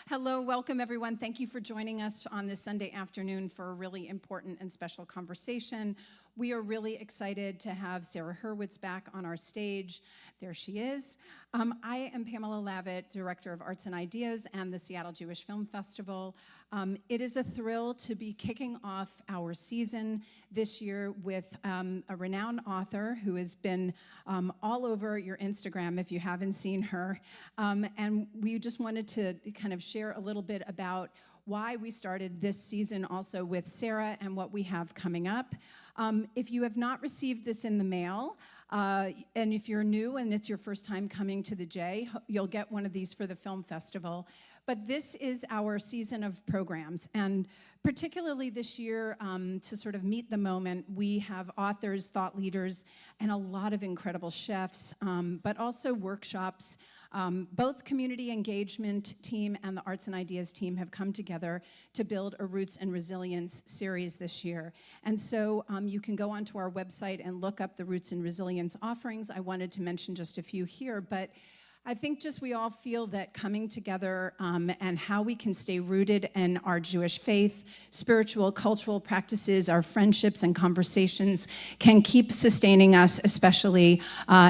Hello, welcome everyone. Thank you for joining us on this Sunday afternoon for a really important and special conversation. We are really excited to have Sarah Hurwitz back on our stage. There she is. I am Pamela Lavin, Director of Arts and Ideas and the Seattle Jewish Film Festival. It is a thrill to be kicking off our season this year with a renowned author who has been all over your Instagram if you haven't seen her. And we just wanted to kind of share a little bit about why we started this season also with Sarah and what we have coming up. If you have not received this in the mail, and if you're new and it's your first time coming to the J, you'll get one of these for the film festival. But this is our season of programs, and particularly this year, to sort of meet the moment, we have authors, thought leaders, and a lot of incredible chefs, but also workshops. Both community engagement team and the arts and ideas team have come together to build a Roots and Resilience series this year. And so you can go onto our website and look up the Roots and Resilience offerings. I wanted to mention just a few here, but I think just we all feel that coming together and how we can stay rooted in our Jewish faith, spiritual, cultural practices, our friendships and conversations can keep sustaining us, especially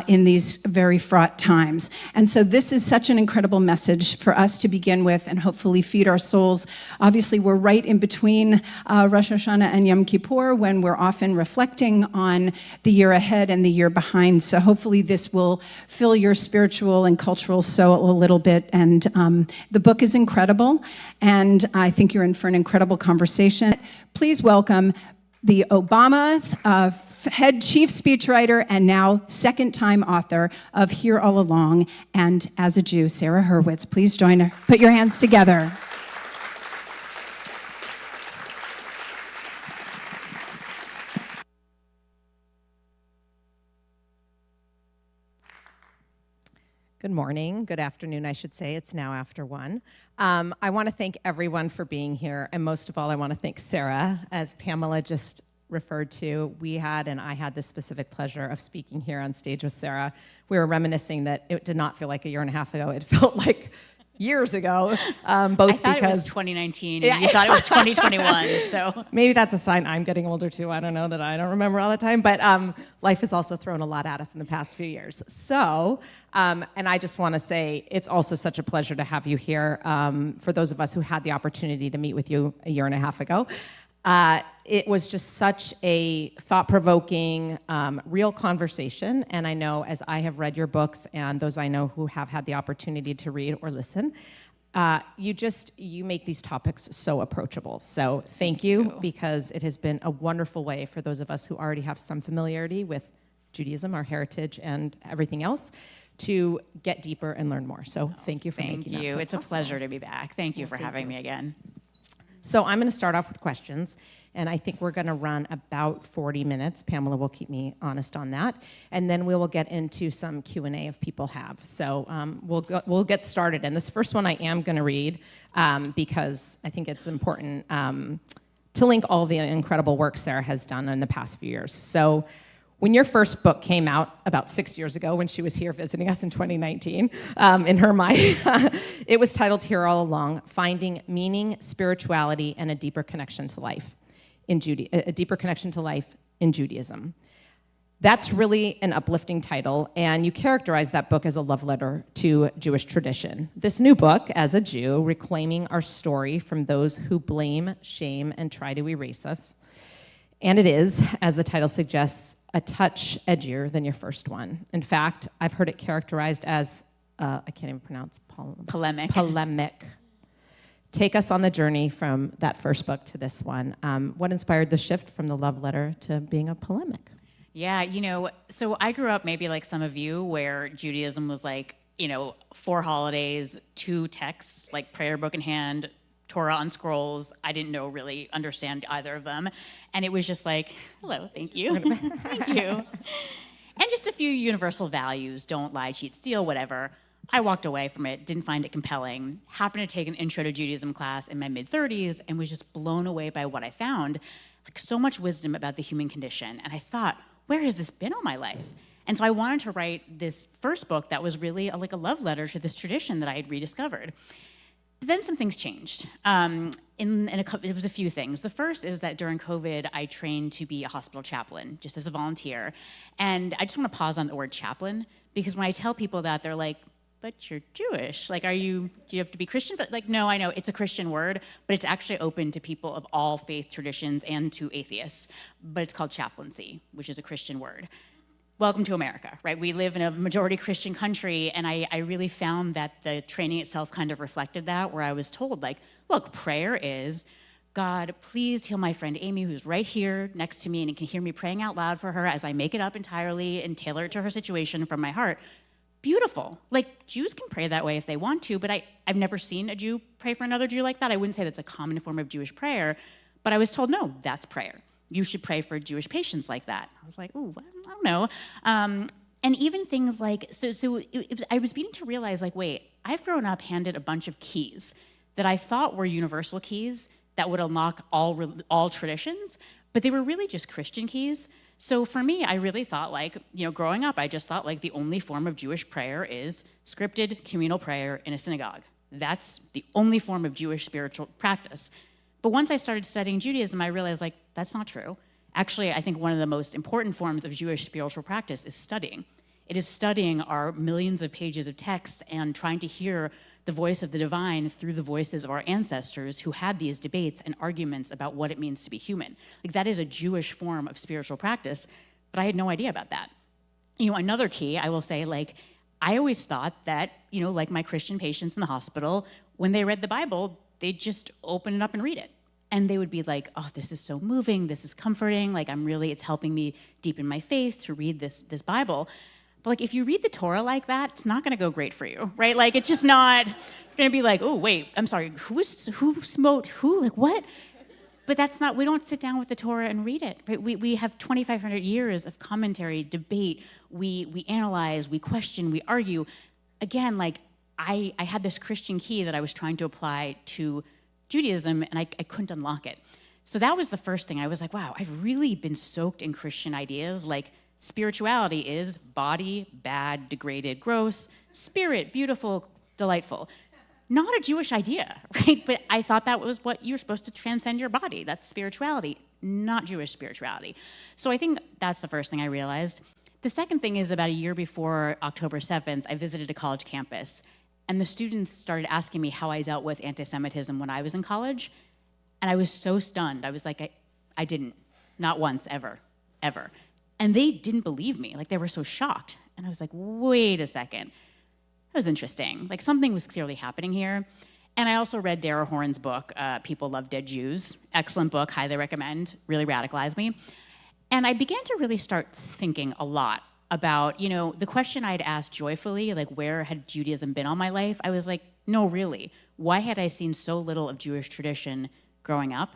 in these very fraught times. And so this is such an incredible message for us to begin with and hopefully feed our souls. Obviously, we're right in between Rosh Hashanah and Yom Kippur when we're often reflecting on the year ahead and the year behind. So hopefully this will fill your spiritual and cultural soul a little bit, and the book is incredible, and I think you're in for an incredible conversation. Please welcome the Obama's head chief speechwriter and now second-time author of Here All Along and As a Jew, Sarah Hurwitz. Please join her. Put your hands together. Good morning, good afternoon, I should say. It's now after 1. I want to thank everyone for being here, and most of all, I want to thank Sarah. As Pamela just referred to, I had this specific pleasure of speaking here on stage with Sarah. We were reminiscing that it did not feel like a year and a half ago. It felt like years ago, both I thought it was 2019, and you thought it was 2021, so. Maybe that's a sign I'm getting older too. I don't know that I don't remember all the time, but life has also thrown a lot at us in the past few years. So, and I just want to say it's also such a pleasure to have you here. For those of us who had the opportunity to meet with you a year and a half ago, it was just such a thought-provoking, real conversation. And I know as I have read your books and those I know who have had the opportunity to read or listen, you make these topics so approachable. So thank you, because it has been a wonderful way for those of us who already have some familiarity with Judaism, our heritage, and everything else, to get deeper and learn more. So thank you for making that so possible. It's a pleasure to be back. Thank you for having me again. So I'm going to start off with questions, and I think we're going to run about 40 minutes. Pamela will keep me honest on that, and then we will get into some Q&A if people have. So we'll get started, and this first one I am going to read because I think it's important to link all the incredible work Sarah has done in the past few years. So when your first book came out about 6 years ago, when she was here visiting us in 2019, in her mind, it was titled Here All Along, Finding Meaning, Spirituality, and a Deeper Connection to Life in Judaism. That's really an uplifting title, and you characterize that book as a love letter to Jewish tradition. This new book, As a Jew, reclaiming our story from those who blame, shame, and try to erase us. And it is, as the title suggests, a touch edgier than your first one. In fact, I've heard it characterized as, I can't even pronounce, polemic. Take us on the journey from that first book to this one. What inspired the shift from the love letter to being a polemic? Yeah, so I grew up maybe like some of you, where Judaism was like, 4 holidays, 2 texts, like prayer book in hand, Torah on scrolls. I didn't really understand either of them. And it was just like, hello, thank you, thank you. And just a few universal values, don't lie, cheat, steal, whatever. I walked away from it, didn't find it compelling, happened to take an Intro to Judaism class in my mid-30s and was just blown away by what I found. Like, so much wisdom about the human condition. And I thought, where has this been all my life? And so I wanted to write this first book that was really like a love letter to this tradition that I had rediscovered. But then some things changed. It was a few things. The first is that during COVID, I trained to be a hospital chaplain, just as a volunteer. And I just want to pause on the word chaplain, because when I tell people that, they're like, but you're Jewish. Like, do you have to be Christian? But like, no, I know it's a Christian word, but it's actually open to people of all faith traditions and to atheists. But it's called chaplaincy, which is a Christian word. Welcome to America, right? We live in a majority Christian country, and I really found that the training itself kind of reflected that, where I was told, like, look, prayer is, God, please heal my friend Amy, who's right here next to me and can hear me praying out loud for her as I make it up entirely and tailor it to her situation from my heart. Beautiful. Like, Jews can pray that way if they want to, but I've never seen a Jew pray for another Jew like that. I wouldn't say that's a common form of Jewish prayer, but I was told, no, that's prayer. You should pray for Jewish patients like that. I was like, ooh, I don't know. And even things like, I was beginning to realize, like, wait, I've grown up handed a bunch of keys that I thought were universal keys that would unlock all traditions, but they were really just Christian keys. So for me, I really thought, like, growing up, I just thought, like, the only form of Jewish prayer is scripted communal prayer in a synagogue. That's the only form of Jewish spiritual practice. But once I started studying Judaism, I realized, like, that's not true. Actually, I think one of the most important forms of Jewish spiritual practice is studying. It is studying our millions of pages of texts and trying to hear the voice of the divine through the voices of our ancestors who had these debates and arguments about what it means to be human. Like, that is a Jewish form of spiritual practice, but I had no idea about that. Another key, I will say, like, I always thought that, like my Christian patients in the hospital, when they read the Bible, they'd just open it up and read it. And they would be like, oh, this is so moving, this is comforting, like, it's helping me deepen my faith to read this Bible. But, like, if you read the Torah like that, it's not gonna go great for you, right? Like, it's just not, you're gonna be like, oh, wait, I'm sorry, who smote who, like, what? But that's not, we don't sit down with the Torah and read it, right? We have 2,500 years of commentary, debate, we analyze, we question, we argue. Again, like, I had this Christian key that I was trying to apply to Judaism, and I couldn't unlock it. So that was the first thing. I was like, wow, I've really been soaked in Christian ideas. Like, spirituality is body, bad, degraded, gross, spirit, beautiful, delightful. Not a Jewish idea, right? But I thought that was what you're supposed to transcend your body. That's spirituality, not Jewish spirituality. So I think that's the first thing I realized. The second thing is, about a year before October 7th, I visited a college campus. And the students started asking me how I dealt with anti-Semitism when I was in college. And I was so stunned. I was like, I didn't. Not once, ever. And they didn't believe me. Like, they were so shocked. And I was like, wait a second. That was interesting. Like, something was clearly happening here. And I also read Dara Horn's book, People Love Dead Jews. Excellent book, highly recommend. Really radicalized me. And I began to really start thinking a lot about, the question I'd asked joyfully, like, where had Judaism been all my life? I was like, no, really. Why had I seen so little of Jewish tradition growing up?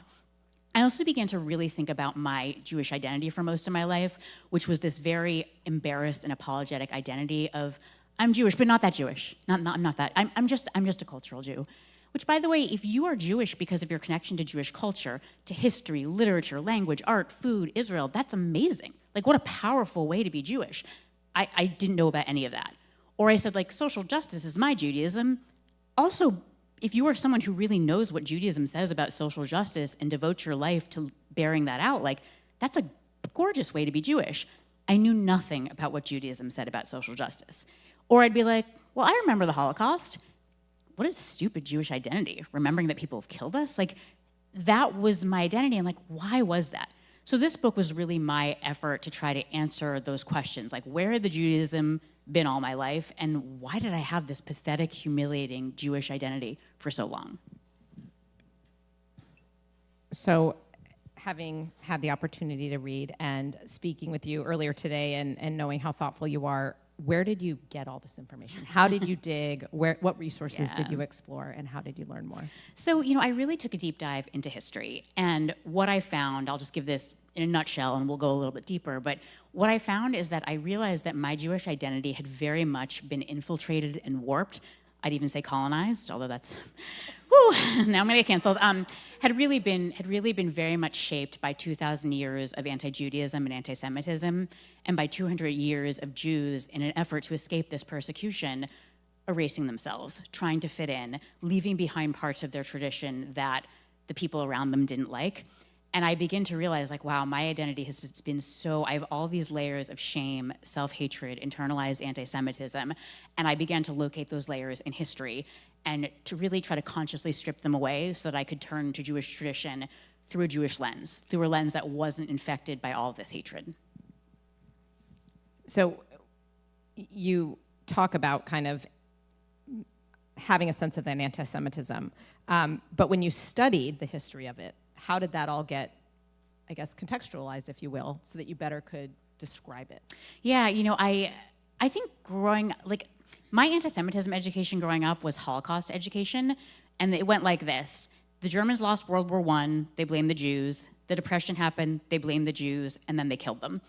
I also began to really think about my Jewish identity for most of my life, which was this very embarrassed and apologetic identity of, I'm Jewish, but not that Jewish. I'm not that. I'm just a cultural Jew. Which, by the way, if you are Jewish because of your connection to Jewish culture, to history, literature, language, art, food, Israel, that's amazing. Like, what a powerful way to be Jewish. I didn't know about any of that. Or I said, like, social justice is my Judaism. Also, if you are someone who really knows what Judaism says about social justice and devotes your life to bearing that out, like, that's a gorgeous way to be Jewish. I knew nothing about what Judaism said about social justice. Or I'd be like, well, I remember the Holocaust. What a stupid Jewish identity, remembering that people have killed us. Like, that was my identity. I'm like, why was that? So this book was really my effort to try to answer those questions. Like, where had the Judaism been all my life? And why did I have this pathetic, humiliating Jewish identity for so long? So having had the opportunity to read and speaking with you earlier today and knowing how thoughtful you are, where did you get all this information? How did you dig? What resources did you explore, and how did you learn more? So, I really took a deep dive into history, and what I found, I'll just give this in a nutshell and we'll go a little bit deeper, but what I found is that I realized that my Jewish identity had very much been infiltrated and warped. I'd even say colonized, although that's, whoo, now I'm gonna get canceled. Had really been very much shaped by 2,000 years of anti-Judaism and anti-Semitism, and by 200 years of Jews in an effort to escape this persecution, erasing themselves, trying to fit in, leaving behind parts of their tradition that the people around them didn't like. And I begin to realize, like, wow, my identity has been so, I have all these layers of shame, self-hatred, internalized anti-Semitism, and I began to locate those layers in history and to really try to consciously strip them away so that I could turn to Jewish tradition through a Jewish lens, through a lens that wasn't infected by all of this hatred. So you talk about kind of having a sense of that anti-Semitism, but when you studied the history of it, how did that all get, I guess, contextualized, if you will, so that you better could describe it? Yeah, you know, I think my anti-Semitism education growing up was Holocaust education, and it went like this. The Germans lost World War I, they blamed the Jews. The Depression happened, they blamed the Jews, and then they killed them.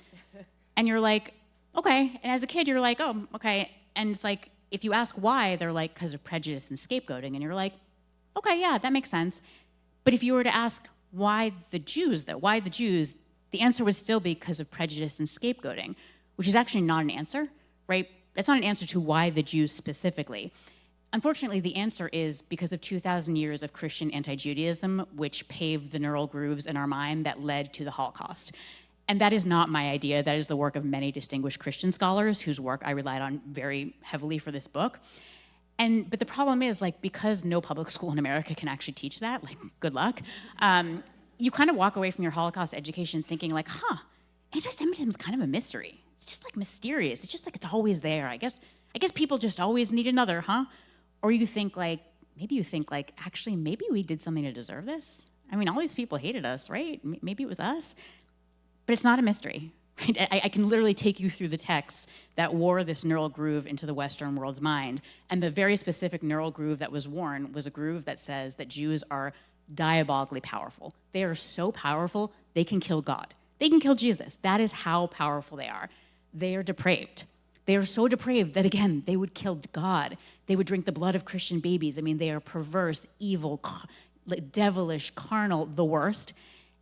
And you're like, okay. And as a kid, you're like, oh, okay. And it's like, if you ask why, they're like, because of prejudice and scapegoating. And you're like, okay, yeah, that makes sense. But if you were to ask why the Jews, though, why the Jews, the answer would still be because of prejudice and scapegoating, which is actually not an answer, right? That's not an answer to why the Jews specifically. Unfortunately, the answer is because of 2,000 years of Christian anti-Judaism, which paved the neural grooves in our mind that led to the Holocaust. And that is not my idea. That is the work of many distinguished Christian scholars whose work I relied on very heavily for this book. But the problem is, like, because no public school in America can actually teach that, like, good luck, you kind of walk away from your Holocaust education thinking, like, anti-Semitism is kind of a mystery. It's just, like, mysterious. It's just like it's always there. I guess people just always need another, huh? Or you think, like, actually, maybe we did something to deserve this? I mean, all these people hated us, right? Maybe it was us. But it's not a mystery. Right? I can literally take you through the texts that wore this neural groove into the Western world's mind. And the very specific neural groove that was worn was a groove that says that Jews are diabolically powerful. They are so powerful, they can kill God. They can kill Jesus. That is how powerful they are. They are depraved. They are so depraved that, again, they would kill God. They would drink the blood of Christian babies. I mean, they are perverse, evil, devilish, carnal, the worst.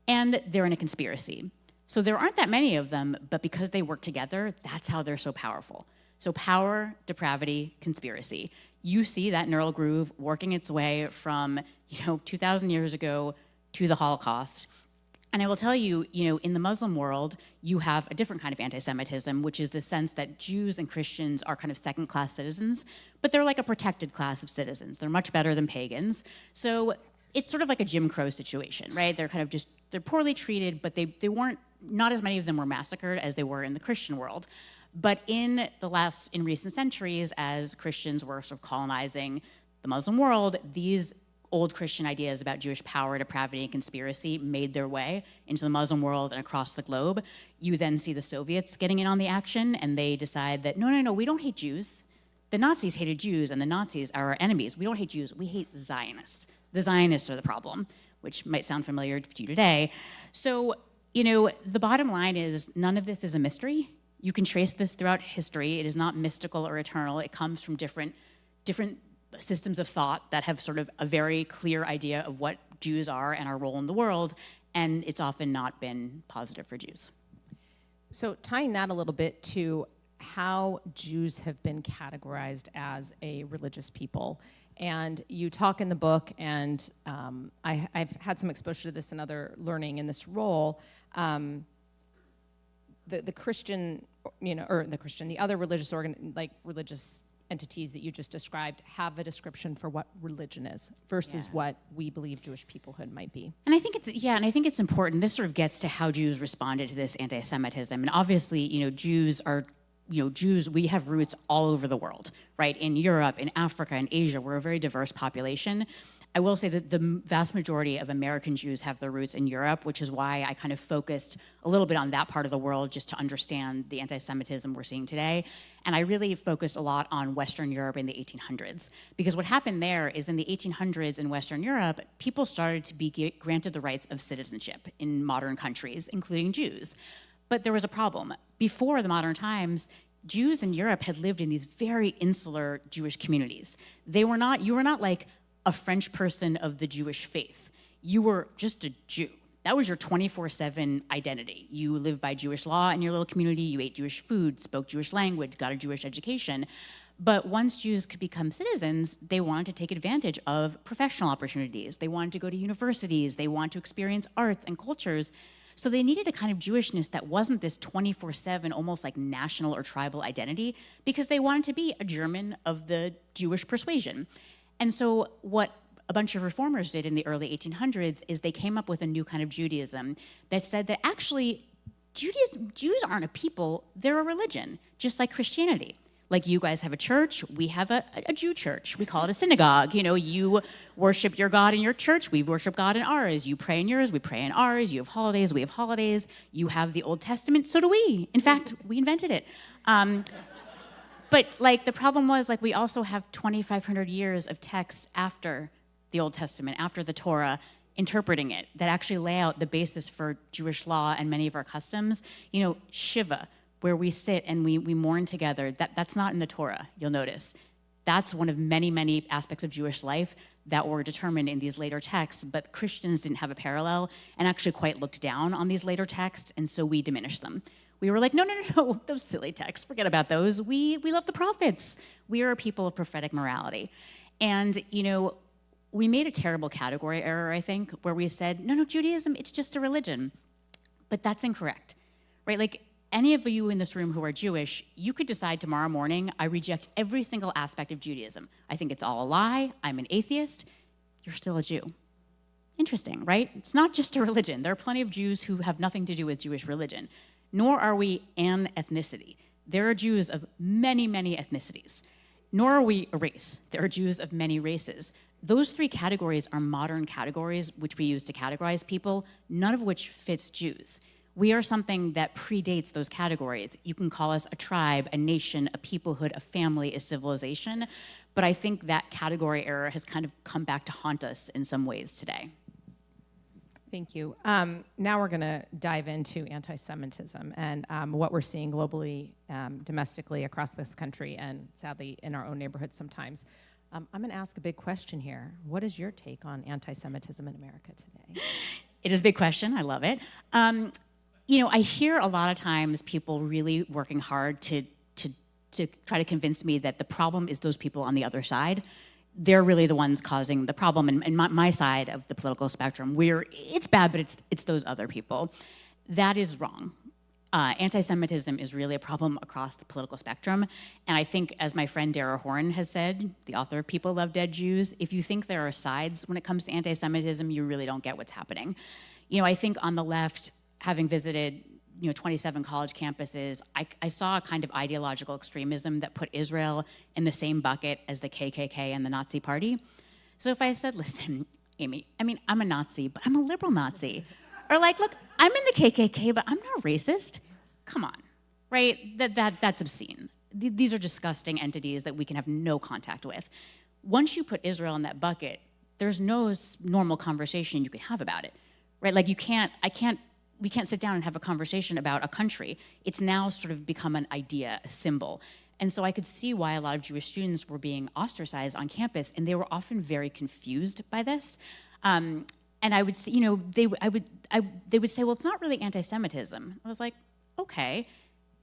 And they're in a conspiracy. So there aren't that many of them, but because they work together, that's how they're so powerful. So power, depravity, conspiracy. You see that neural groove working its way from, 2,000 years ago to the Holocaust. And I will tell you, in the Muslim world, you have a different kind of anti-Semitism, which is the sense that Jews and Christians are kind of second-class citizens, but they're like a protected class of citizens. They're much better than pagans. So it's sort of like a Jim Crow situation, right? They're kind of they're poorly treated, but they weren't, not as many of them were massacred as they were in the Christian world. But in recent centuries, as Christians were sort of colonizing the Muslim world, these old Christian ideas about Jewish power, depravity, and conspiracy made their way into the Muslim world and across the globe. You then see the Soviets getting in on the action, and they decide that, no, we don't hate Jews. The Nazis hated Jews, and the Nazis are our enemies. We don't hate Jews, we hate Zionists. The Zionists are the problem, which might sound familiar to you today. So, the bottom line is none of this is a mystery. You can trace this throughout history. It is not mystical or eternal. It comes from different systems of thought that have sort of a very clear idea of what Jews are and our role in the world, and it's often not been positive for Jews. So tying that a little bit to how Jews have been categorized as a religious people. And you talk in the book, and I've had some exposure to this and other learning in this role. The Christian, the other religious religious entities that you just described have a description for what religion is versus what we believe Jewish peoplehood might be. And I think it's important. This sort of gets to how Jews responded to this anti-Semitism. And obviously, Jews, we have roots all over the world, right? In Europe, in Africa, in Asia, we're a very diverse population. I will say that the vast majority of American Jews have their roots in Europe, which is why I kind of focused a little bit on that part of the world just to understand the anti-Semitism we're seeing today. And I really focused a lot on Western Europe in the 1800s. Because what happened there is in the 1800s in Western Europe, people started to be granted the rights of citizenship in modern countries, including Jews. But there was a problem. Before the modern times, Jews in Europe had lived in these very insular Jewish communities. You were not like a French person of the Jewish faith. You were just a Jew. That was your 24/7 identity. You lived by Jewish law in your little community, you ate Jewish food, spoke Jewish language, got a Jewish education. But once Jews could become citizens, they wanted to take advantage of professional opportunities. They wanted to go to universities. They wanted to experience arts and cultures. So they needed a kind of Jewishness that wasn't this 24/7, almost like national or tribal identity, because they wanted to be a German of the Jewish persuasion. And so what a bunch of reformers did in the early 1800s is they came up with a new kind of Judaism that said that actually Jews aren't a people, they're a religion, just like Christianity. Like you guys have a church, we have a Jew church. We call it a synagogue. You know, you worship your God in your church, we worship God in ours. You pray in yours, we pray in ours. You have holidays, we have holidays. You have the Old Testament, so do we. In fact, we invented it. But like the problem was like we also have 2,500 years of texts after the Old Testament, after the Torah, interpreting it, that actually lay out the basis for Jewish law and many of our customs. You know, Shiva, where we sit and we mourn together, that's not in the Torah, you'll notice. That's one of many, many aspects of Jewish life that were determined in these later texts, but Christians didn't have a parallel and actually quite looked down on these later texts, and so we diminished them. We were like, no, those silly texts, forget about those. We love the prophets. We are a people of prophetic morality. And, you know, we made a terrible category error, I think, where we said, no, Judaism, it's just a religion. But that's incorrect, right? Like, any of you in this room who are Jewish, you could decide tomorrow morning, I reject every single aspect of Judaism. I think it's all a lie, I'm an atheist. You're still a Jew. Interesting, right? It's not just a religion. There are plenty of Jews who have nothing to do with Jewish religion. Nor are we an ethnicity. There are Jews of many, many ethnicities. Nor are we a race. There are Jews of many races. Those three categories are modern categories which we use to categorize people, none of which fits Jews. We are something that predates those categories. You can call us a tribe, a nation, a peoplehood, a family, a civilization, but I think that category error has kind of come back to haunt us in some ways today. Thank you. Now we're going to dive into anti-Semitism and what we're seeing globally, domestically across this country, and sadly in our own neighborhoods sometimes. I'm going to ask a big question here. What is your take on anti-Semitism in America today? It is a big question. I love it. You know, I hear a lot of times people really working hard to try to convince me that the problem is those people on the other side. They're really the ones causing the problem. And my side of the political spectrum, it's bad, but it's those other people. That is wrong. Anti-Semitism is really a problem across the political spectrum. And I think, as my friend Dara Horn has said, the author of People Love Dead Jews, if you think there are sides when it comes to anti-Semitism, you really don't get what's happening. You know, I think on the left, having visited 27 college campuses, I saw a kind of ideological extremism that put Israel in the same bucket as the KKK and the Nazi Party. So if I said, listen, Amy, I mean, I'm a Nazi, but I'm a liberal Nazi. Or like, look, I'm in the KKK, but I'm not racist. Come on, right? That's obscene. These are disgusting entities that we can have no contact with. Once you put Israel in that bucket, there's no normal conversation you can have about it, right? Like we can't sit down and have a conversation about a country. It's now sort of become an idea, a symbol. And so I could see why a lot of Jewish students were being ostracized on campus, and they were often very confused by this. And I would say, they would say, well, it's not really anti-Semitism. I was like, okay,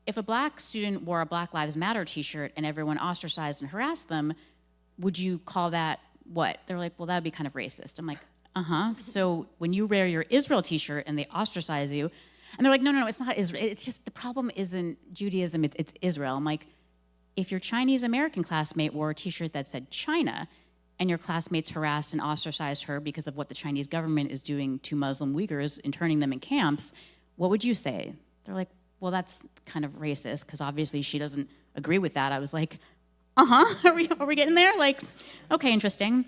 if a black student wore a Black Lives Matter t-shirt and everyone ostracized and harassed them, would you call that what? They're like, well, that would be kind of racist. I'm like, so when you wear your Israel t-shirt and they ostracize you, and they're like, no, it's not Israel. It's just the problem isn't Judaism, it's Israel. I'm like, if your Chinese American classmate wore a t-shirt that said China, and your classmates harassed and ostracized her because of what the Chinese government is doing to Muslim Uyghurs, interning them in camps, what would you say? They're like, well, that's kind of racist, because obviously she doesn't agree with that. I was like, are we getting there? Like, okay, interesting.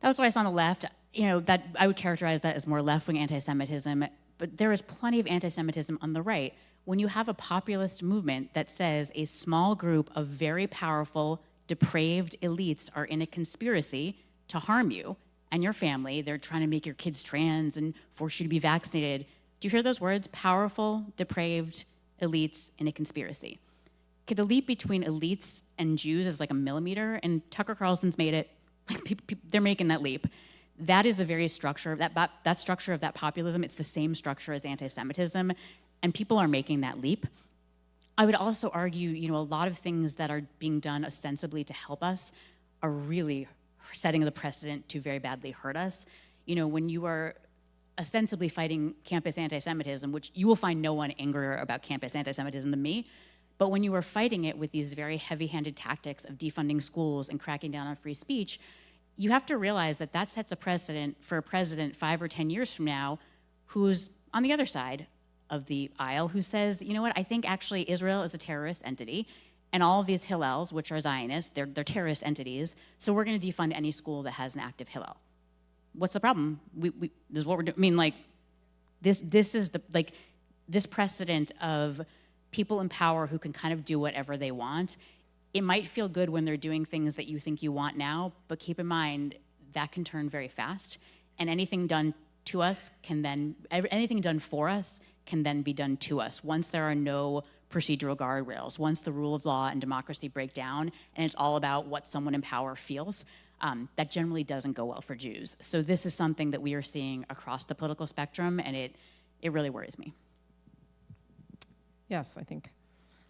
That was what I saw on the left. That I would characterize that as more left-wing anti-Semitism, but there is plenty of anti-Semitism on the right. When you have a populist movement that says a small group of very powerful, depraved elites are in a conspiracy to harm you and your family, they're trying to make your kids trans and force you to be vaccinated. Do you hear those words? Powerful, depraved elites in a conspiracy. Okay, the leap between elites and Jews is like a millimeter, and Tucker Carlson's made it. They're making that leap. That is the very structure of that structure of that populism. It's the same structure as anti-Semitism, and people are making that leap. I would also argue, a lot of things that are being done ostensibly to help us are really setting the precedent to very badly hurt us. When you are ostensibly fighting campus anti-Semitism, which you will find no one angrier about campus anti-Semitism than me, but when you are fighting it with these very heavy-handed tactics of defunding schools and cracking down on free speech, you have to realize that that sets a precedent for a president 5 or 10 years from now who's on the other side of the aisle, who says, you know what, I think actually Israel is a terrorist entity, and all of these Hillels, which are Zionists, they're terrorist entities, so we're going to defund any school that has an active Hillel. What's the problem? This is what we're doing. This is this precedent of people in power who can kind of do whatever they want. It might feel good when they're doing things that you think you want now, but keep in mind that can turn very fast, and anything done to us anything done for us can then be done to us once there are no procedural guardrails, once the rule of law and democracy break down, and it's all about what someone in power feels. That generally doesn't go well for Jews. So this is something that we are seeing across the political spectrum, and it really worries me. Yes, I think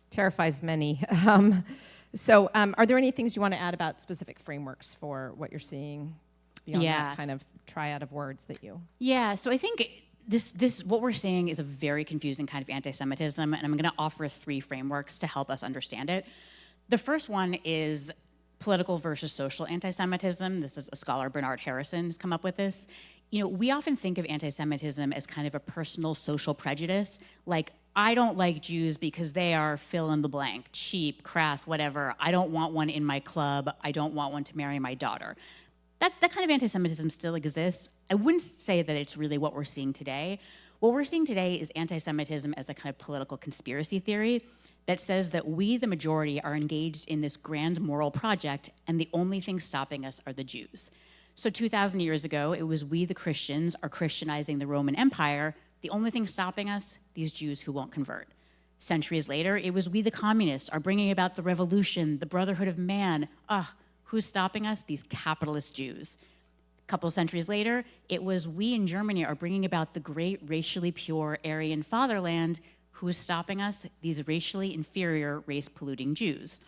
terrifies many. Are there any things you want to add about specific frameworks for what you're seeing beyond that kind of triad of words that you... Yeah, so I think this what we're seeing is a very confusing kind of anti-Semitism, and I'm going to offer 3 frameworks to help us understand it. The first one is political versus social anti-Semitism. This is a scholar, Bernard Harrison, who's come up with this. We often think of anti-Semitism as kind of a personal social prejudice, like, I don't like Jews because they are fill in the blank, cheap, crass, whatever. I don't want one in my club. I don't want one to marry my daughter. That kind of anti-Semitism still exists. I wouldn't say that it's really what we're seeing today. What we're seeing today is anti-Semitism as a kind of political conspiracy theory that says that we, the majority, are engaged in this grand moral project, and the only thing stopping us are the Jews. So 2,000 years ago, it was we, the Christians, are Christianizing the Roman Empire. The only thing stopping us, these Jews who won't convert. Centuries later, it was we, the communists, are bringing about the revolution, the brotherhood of man. Who's stopping us? These capitalist Jews. A couple centuries later, it was we in Germany are bringing about the great racially pure Aryan fatherland. Who is stopping us? These racially inferior, race-polluting Jews.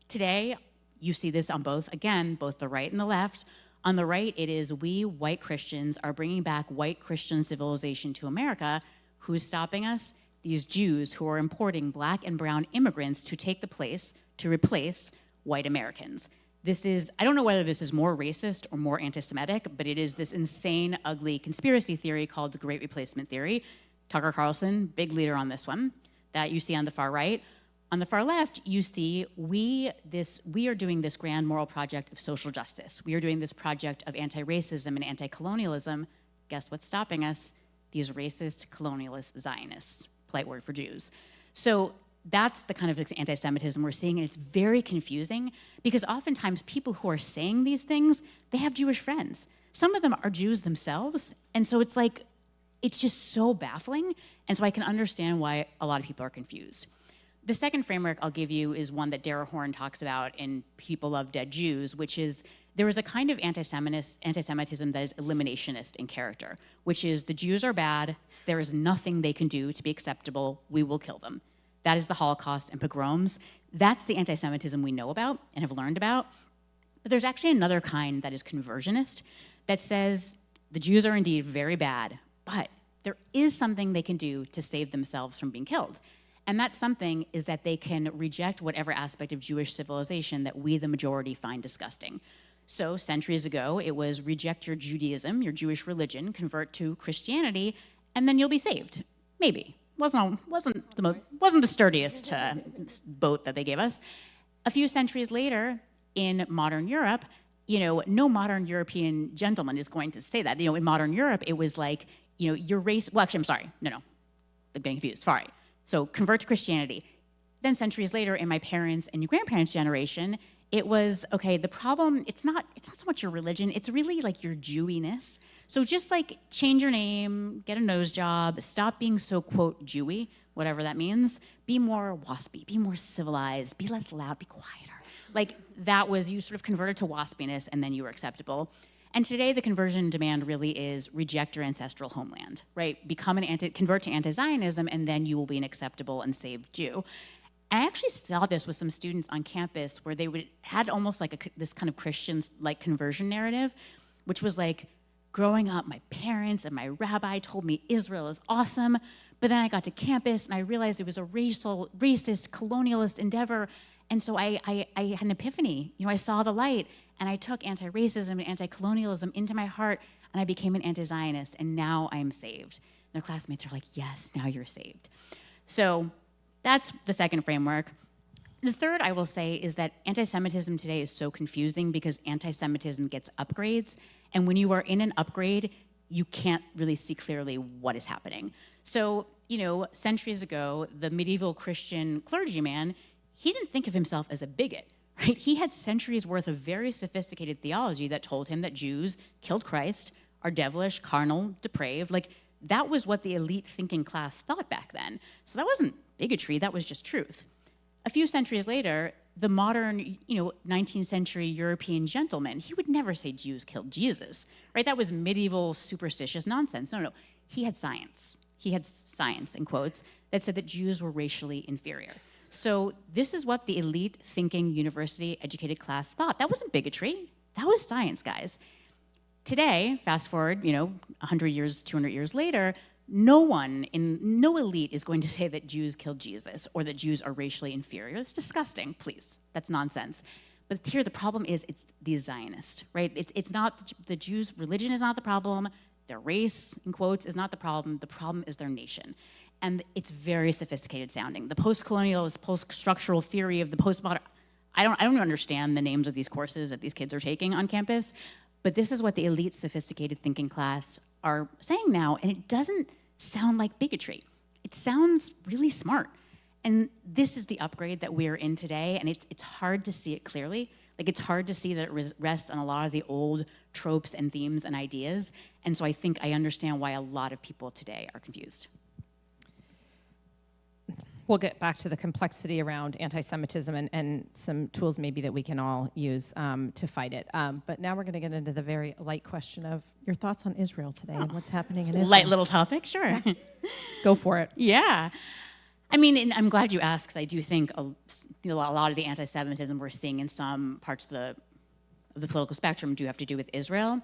Today, you see this on both the right and the left. On the right, it is we, white Christians, are bringing back white Christian civilization to America. Who is stopping us? These Jews who are importing black and brown immigrants to replace white Americans. I don't know whether this is more racist or more anti-Semitic, but it is this insane, ugly conspiracy theory called the Great Replacement Theory. Tucker Carlson, big leader on this one, that you see on the far right. On the far left, you see we are doing this grand moral project of social justice. We are doing this project of anti-racism and anti-colonialism. Guess what's stopping us? These racist, colonialist Zionists, polite word for Jews. So that's the kind of anti-Semitism we're seeing, and it's very confusing because oftentimes people who are saying these things, they have Jewish friends. Some of them are Jews themselves, and so it's just so baffling, and so I can understand why a lot of people are confused. The second framework I'll give you is one that Dara Horn talks about in People Love Dead Jews, which is there is a kind of anti-Semitism that is eliminationist in character, which is the Jews are bad, there is nothing they can do to be acceptable, we will kill them. That is the Holocaust and pogroms. That's the anti-Semitism we know about and have learned about. But there's actually another kind that is conversionist that says the Jews are indeed very bad, but there is something they can do to save themselves from being killed. And that something is that they can reject whatever aspect of Jewish civilization that we, the majority, find disgusting. So centuries ago, it was reject your Judaism, your Jewish religion, convert to Christianity, and then you'll be saved. Maybe. Wasn't the sturdiest boat that they gave us. A few centuries later, in modern Europe, no modern European gentleman is going to say that. In modern Europe, it was like, your race. Well, actually, I'm sorry. No, I'm getting confused. Sorry. So convert to Christianity. Then centuries later, in my parents' and your grandparents' generation, it was, okay, the problem, it's not so much your religion, it's really like your Jewiness. So just like change your name, get a nose job, stop being so, quote, Jewy, whatever that means, be more waspy, be more civilized, be less loud, be quieter. Like that was, you sort of converted to waspiness and then you were acceptable. And today the conversion demand really is reject your ancestral homeland, right? Convert to anti-Zionism, and then you will be an acceptable and saved Jew. I actually saw this with some students on campus where they had almost like this kind of Christian like conversion narrative, which was like, growing up, my parents and my rabbi told me Israel is awesome, but then I got to campus and I realized it was a racist, colonialist endeavor, and so I had an epiphany. I saw the light, and I took anti-racism and anti-colonialism into my heart, and I became an anti-Zionist, and now I'm saved. And their classmates are like, yes, now you're saved. So that's the second framework. The third, I will say, is that anti-Semitism today is so confusing because anti-Semitism gets upgrades, and when you are in an upgrade, you can't really see clearly what is happening. So, centuries ago, the medieval Christian clergyman, he didn't think of himself as a bigot, right? He had centuries worth of very sophisticated theology that told him that Jews killed Christ, are devilish, carnal, depraved. Like, that was what the elite thinking class thought back then. So that wasn't bigotry, that was just truth. A few centuries later, the modern, 19th century European gentleman, he would never say Jews killed Jesus, right? That was medieval superstitious nonsense. No. He had science. He had science, in quotes, that said that Jews were racially inferior. So this is what the elite thinking university educated class thought. That wasn't bigotry. That was science, guys. Today, fast forward, 100 years, 200 years later, no elite is going to say that Jews killed Jesus or that Jews are racially inferior. That's disgusting, please. That's nonsense. But here the problem is it's the Zionists, right? It's not the Jews' religion is not the problem. Their race, in quotes, is not the problem. The problem is their nation. And it's very sophisticated sounding. The post-colonialist, post-structural theory of the postmodern, I don't understand the names of these courses that these kids are taking on campus, but this is what the elite sophisticated thinking class are saying now, and it doesn't sound like bigotry. It sounds really smart. And this is the upgrade that we're in today, and it's hard to see it clearly. Like, it's hard to see that it rests on a lot of the old tropes and themes and ideas, and so I think I understand why a lot of people today are confused. We'll get back to the complexity around anti-Semitism and some tools maybe that we can all use to fight it. But now we're going to get into the very light question of your thoughts on Israel today and what's happening in Israel. Light little topic, sure. Yeah. Go for it. Yeah. I mean, and I'm glad you asked, because I do think a lot of the anti-Semitism we're seeing in some parts of the political spectrum do have to do with Israel.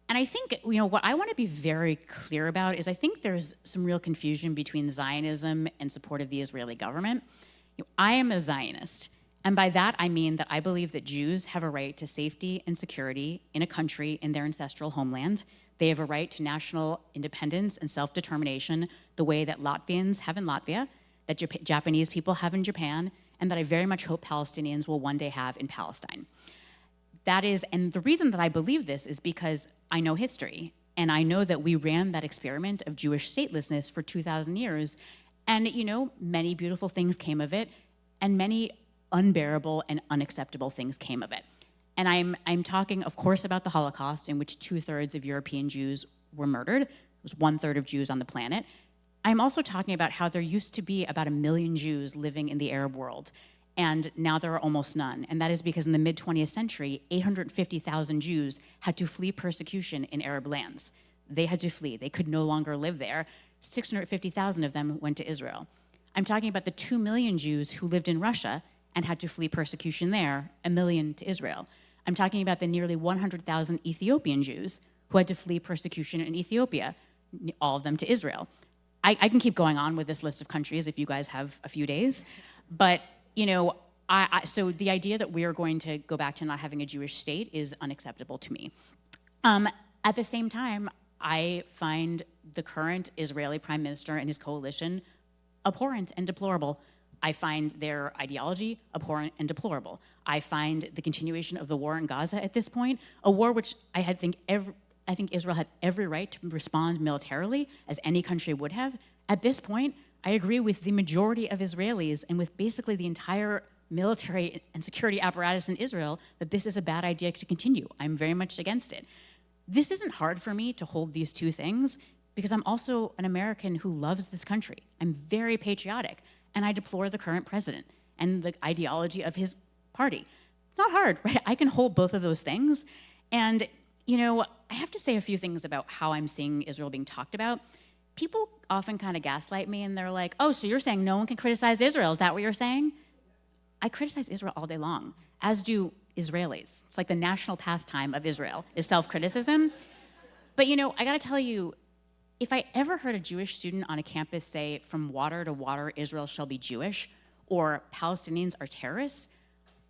And I think, what I want to be very clear about is I think there's some real confusion between Zionism and support of the Israeli government. I am a Zionist, and by that I mean that I believe that Jews have a right to safety and security in a country in their ancestral homeland. They have a right to national independence and self-determination the way that Latvians have in Latvia, that Japanese people have in Japan, and that I very much hope Palestinians will one day have in Palestine. And the reason that I believe this is because I know history, and I know that we ran that experiment of Jewish statelessness for 2,000 years, and many beautiful things came of it, and many unbearable and unacceptable things came of it. And I'm talking, of course, about the Holocaust, in which 2/3 of European Jews were murdered. It was 1/3 of Jews on the planet. I'm also talking about how there used to be about 1 million Jews living in the Arab world, and now there are almost none. And that is because in the mid-20th century, 850,000 Jews had to flee persecution in Arab lands. They had to flee. They could no longer live there. 650,000 of them went to Israel. I'm talking about the 2 million Jews who lived in Russia and had to flee persecution there, 1 million to Israel. I'm talking about the nearly 100,000 Ethiopian Jews who had to flee persecution in Ethiopia, all of them to Israel. I can keep going on with this list of countries if you guys have a few days, but so the idea that we are going to go back to not having a Jewish state is unacceptable to me. At the same time, I find the current Israeli prime minister and his coalition abhorrent and deplorable. I find their ideology abhorrent and deplorable. I find the continuation of the war in Gaza at this point, a war which I think Israel had every right to respond militarily, as any country would have. At this point, I agree with the majority of Israelis and with basically the entire military and security apparatus in Israel that this is a bad idea to continue. I'm very much against it. This isn't hard for me to hold these two things because I'm also an American who loves this country. I'm very patriotic, and I deplore the current president and the ideology of his party. It's not hard, right? I can hold both of those things. And I have to say a few things about how I'm seeing Israel being talked about. People often kind of gaslight me and they're like, oh, so you're saying no one can criticize Israel. Is that what you're saying? I criticize Israel all day long, as do Israelis. It's like the national pastime of Israel is self-criticism. But I gotta tell you, if I ever heard a Jewish student on a campus say, from water to water, Israel shall be Jewish, or Palestinians are terrorists,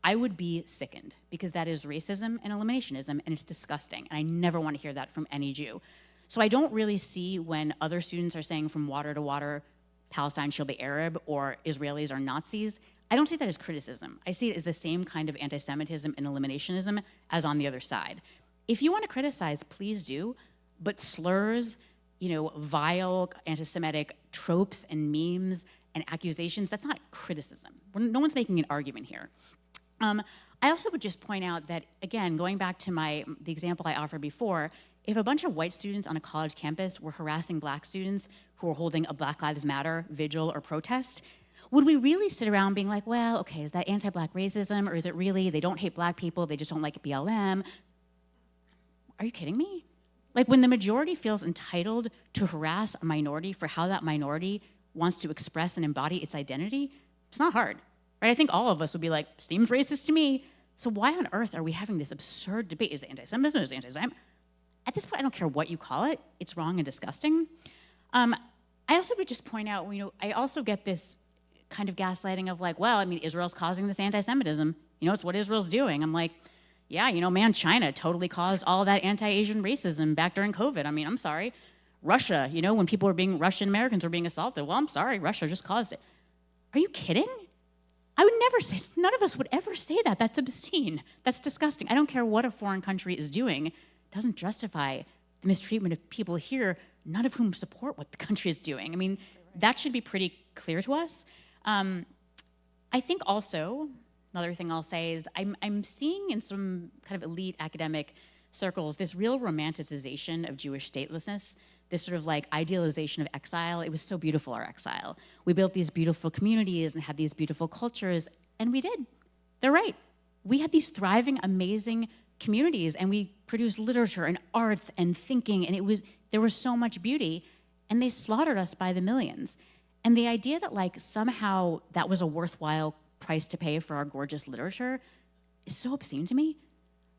I would be sickened, because that is racism and eliminationism, and it's disgusting, and I never want to hear that from any Jew. So I don't really see when other students are saying from water to water, Palestine shall be Arab, or Israelis are Nazis. I don't see that as criticism. I see it as the same kind of anti-Semitism and eliminationism as on the other side. If you want to criticize, please do, but slurs, vile anti-Semitic tropes and memes and accusations, that's not criticism. No one's making an argument here. I also would just point out that, again, going back to the example I offered before, if a bunch of white students on a college campus were harassing black students who were holding a Black Lives Matter vigil or protest, would we really sit around being like, well, okay, is that anti-black racism, or is it really they don't hate black people, they just don't like BLM? Are you kidding me? Like, when the majority feels entitled to harass a minority for how that minority wants to express and embody its identity, it's not hard. Right? I think all of us would be like, seems racist to me. So why on earth are we having this absurd debate? Is it anti-Semitism? Is it anti-Semitism? At this point, I don't care what you call it. It's wrong and disgusting. I also would just point out, I also get this kind of gaslighting of like, well, Israel's causing this anti-Semitism. It's what Israel's doing. I'm like, yeah, man, China totally caused all that anti-Asian racism back during COVID. I'm sorry. Russia, when Russian Americans were being assaulted, well, I'm sorry, Russia just caused it. Are you kidding? I would never say, none of us would ever say that. That's obscene. That's disgusting. I don't care what a foreign country is doing. It doesn't justify the mistreatment of people here, none of whom support what the country is doing. That should be pretty clear to us. I think also, another thing I'll say is I'm seeing in some kind of elite academic circles this real romanticization of Jewish statelessness, this sort of like idealization of exile. It was so beautiful, our exile. We built these beautiful communities and had these beautiful cultures, and we did. They're right. We had these thriving, amazing communities, and we produced literature and arts and thinking, and there was so much beauty, and they slaughtered us by the millions. And the idea that like somehow that was a worthwhile price to pay for our gorgeous literature is so obscene to me.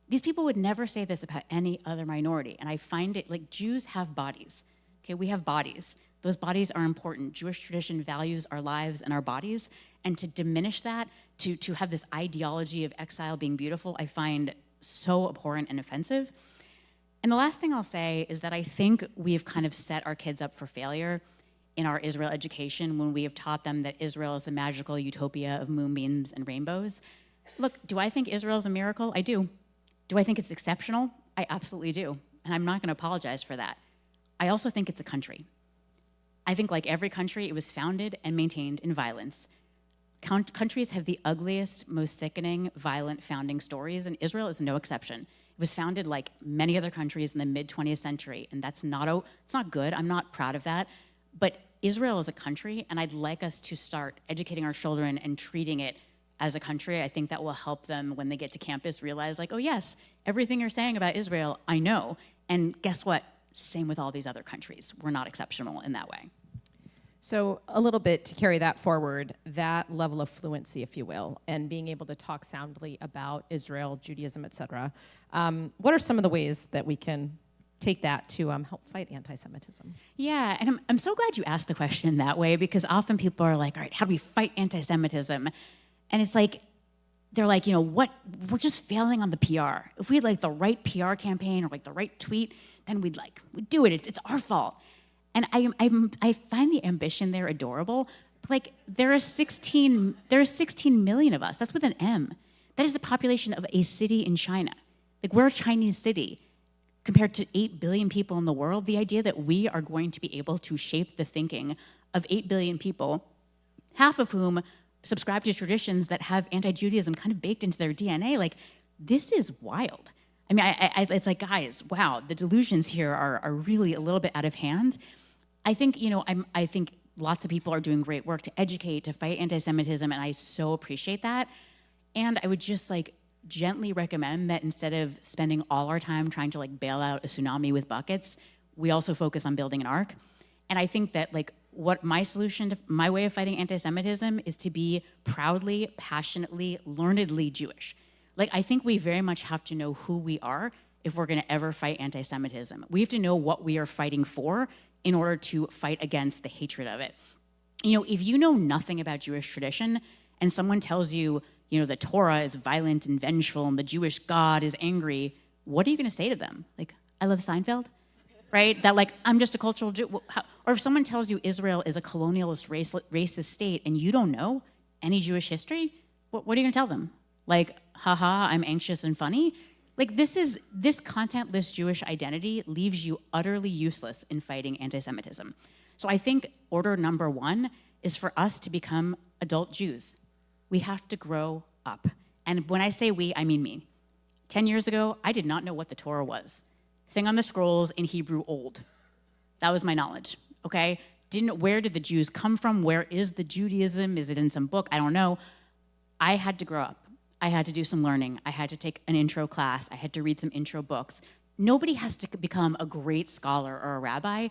These people would never say this about any other minority, and I find it like Jews have bodies. Okay, we have bodies. Those bodies are important. Jewish tradition values our lives and our bodies, and to diminish that, to have this ideology of exile being beautiful, I find so abhorrent and offensive. And the last thing I'll say is that I think we've kind of set our kids up for failure in our Israel education when we have taught them that Israel is the magical utopia of moonbeams and rainbows. Look, do I think Israel is a miracle? I do. Do I think it's exceptional? I absolutely do, and I'm not going to apologize for that. I also think it's a country. I think like every country, it was founded and maintained in violence. Countries have the ugliest, most sickening, violent founding stories, and Israel is no exception. It was founded like many other countries in the mid-20th century, and it's not good. I'm not proud of that, but Israel is a country, and I'd like us to start educating our children and treating it as a country. I think that will help them when they get to campus realize like, oh yes, everything you're saying about Israel, I know. And guess what? Same with all these other countries. We're not exceptional in that way. So a little bit to carry that forward, that level of fluency, if you will, and being able to talk soundly about Israel, Judaism, et cetera. What are some of the ways that we can take that to help fight anti-Semitism? Yeah, and I'm so glad you asked the question that way, because often people are like, all right, how do we fight anti-Semitism? And it's like, they're like, what? We're just failing on the PR. If we had like the right PR campaign or like the right tweet, then we'd do it. It's our fault. And I find the ambition there adorable. Like there are 16 million of us. That's with an M. That is the population of a city in China. Like we're a Chinese city compared to 8 billion people in the world. The idea that we are going to be able to shape the thinking of 8 billion people, half of whom subscribe to traditions that have anti-Judaism kind of baked into their DNA, like this is wild. It's like, guys, wow, the delusions here are really a little bit out of hand. I think, I think lots of people are doing great work to educate, to fight anti-Semitism, and I so appreciate that. And I would just like gently recommend that instead of spending all our time trying to like bail out a tsunami with buckets, we also focus on building an ark. And I think that like what my solution to my way of fighting anti-Semitism is to be proudly, passionately, learnedly Jewish. Like, I think we very much have to know who we are if we're gonna ever fight anti-Semitism. We have to know what we are fighting for in order to fight against the hatred of it. You know, if you know nothing about Jewish tradition and someone tells you, you know, the Torah is violent and vengeful and the Jewish God is angry, what are you gonna say to them? Like, I love Seinfeld? Right? That like, I'm just a cultural Jew. Or if someone tells you Israel is a colonialist, racist state and you don't know any Jewish history, what are you gonna tell them? Like, haha, I'm anxious and funny? Like this contentless Jewish identity leaves you utterly useless in fighting anti-Semitism. So I think order number one is for us to become adult Jews. We have to grow up. And when I say we, I mean me. 10 years ago, I did not know what the Torah was. Thing on the scrolls in Hebrew old. That was my knowledge, okay? Where did the Jews come from? Where is the Judaism? Is it in some book? I don't know. I had to grow up. I had to do some learning. I had to take an intro class. I had to read some intro books. Nobody has to become a great scholar or a rabbi.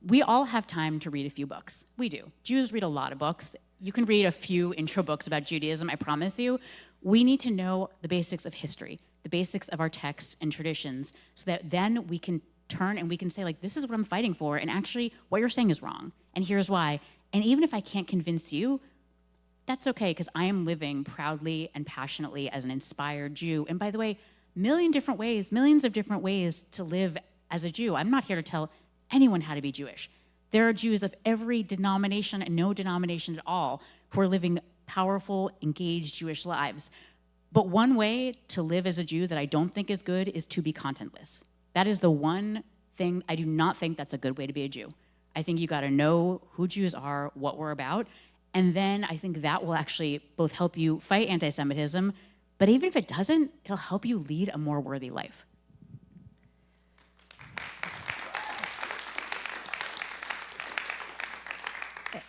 We all have time to read a few books. We do. Jews read a lot of books. You can read a few intro books about Judaism, I promise you. We need to know the basics of history, the basics of our texts and traditions, so that then we can turn and we can say, like, this is what I'm fighting for, and actually what you're saying is wrong, and here's why. And even if I can't convince you, that's okay, because I am living proudly and passionately as an inspired Jew. And by the way, millions of different ways to live as a Jew. I'm not here to tell anyone how to be Jewish. There are Jews of every denomination and no denomination at all who are living powerful, engaged Jewish lives. But one way to live as a Jew that I don't think is good is to be contentless. That is the one thing. I do not think that's a good way to be a Jew. I think you gotta know who Jews are, what we're about, and then I think that will actually both help you fight anti-Semitism, but even if it doesn't, it'll help you lead a more worthy life.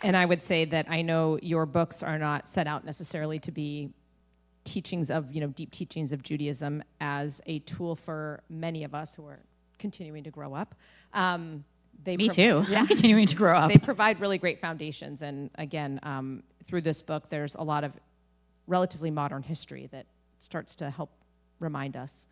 And I would say that I know your books are not set out necessarily to be teachings of, deep teachings of Judaism as a tool for many of us who are continuing to grow up. Me too. Yeah. I'm continuing to grow up. They provide really great foundations. And again, through this book, there's a lot of relatively modern history that starts to help remind us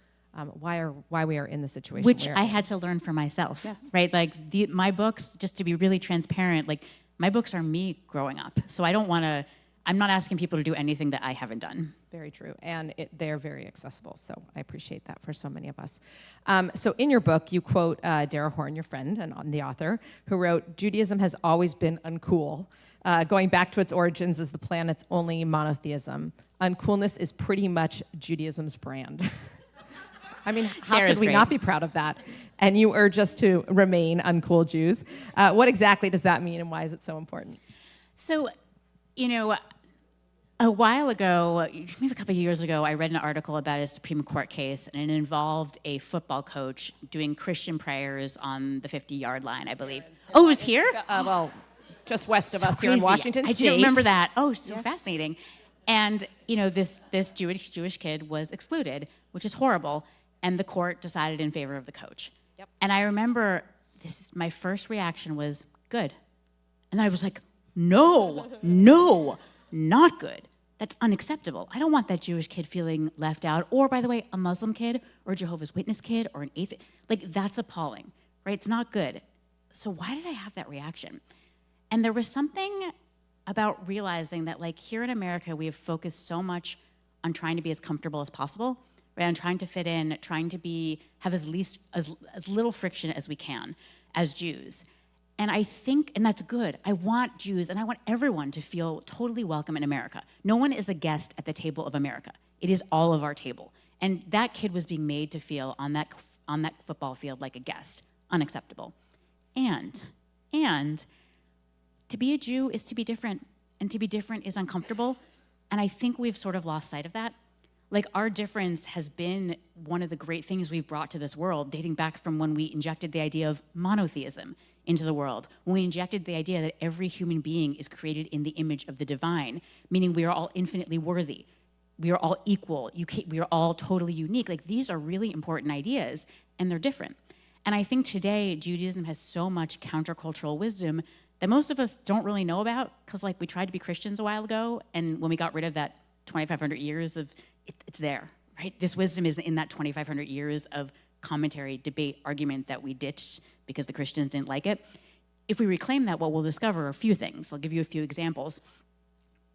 why we are in the situation. Which I had to learn for myself, yes. Right? Like my books, just to be really transparent, like my books are me growing up. So I'm not asking people to do anything that I haven't done. Very true, and they're very accessible, so I appreciate that for so many of us. So in your book, you quote Dara Horn, your friend and the author, who wrote, "Judaism has always been uncool, going back to its origins as the planet's only monotheism. Uncoolness is pretty much Judaism's brand." I mean, how could we not be proud of that? And you urge us to remain uncool Jews. What exactly does that mean, and why is it so important? So, a while ago, maybe a couple of years ago, I read an article about a Supreme Court case, and it involved a football coach doing Christian prayers on the 50-yard line, I believe. Oh, it was here? Well, just west of us crazy. Here in Washington State. I didn't remember that. Oh, so yes. Fascinating. And, this Jewish kid was excluded, which is horrible, and the court decided in favor of the coach. Yep. And I remember my first reaction was, good. And then I was like, no, not good. That's unacceptable. I don't want that Jewish kid feeling left out. Or, by the way, a Muslim kid or a Jehovah's Witness kid or an atheist. Like, that's appalling, right? It's not good. So why did I have that reaction? And there was something about realizing that, like, here in America, we have focused so much on trying to be as comfortable as possible, right? On trying to fit in, trying to have as little friction as we can as Jews. And I think, and that's good, I want Jews and I want everyone to feel totally welcome in America. No one is a guest at the table of America. It is all of our table. And that kid was being made to feel on that football field like a guest. Unacceptable. And to be a Jew is to be different, and to be different is uncomfortable. And I think we've sort of lost sight of that. Like, our difference has been one of the great things we've brought to this world, dating back from when we injected the idea of monotheism into the world, when we injected the idea that every human being is created in the image of the divine, meaning we are all infinitely worthy. we are all equal, we are all totally unique. Like, these are really important ideas, and they're different. And I think today, Judaism has so much countercultural wisdom that most of us don't really know about, because like we tried to be Christians a while ago, and when we got rid of that 2,500 years of, it's there, right? This wisdom is in that 2,500 years of commentary, debate, argument that we ditched because the Christians didn't like it. If we reclaim that, well, we'll discover a few things. I'll give you a few examples.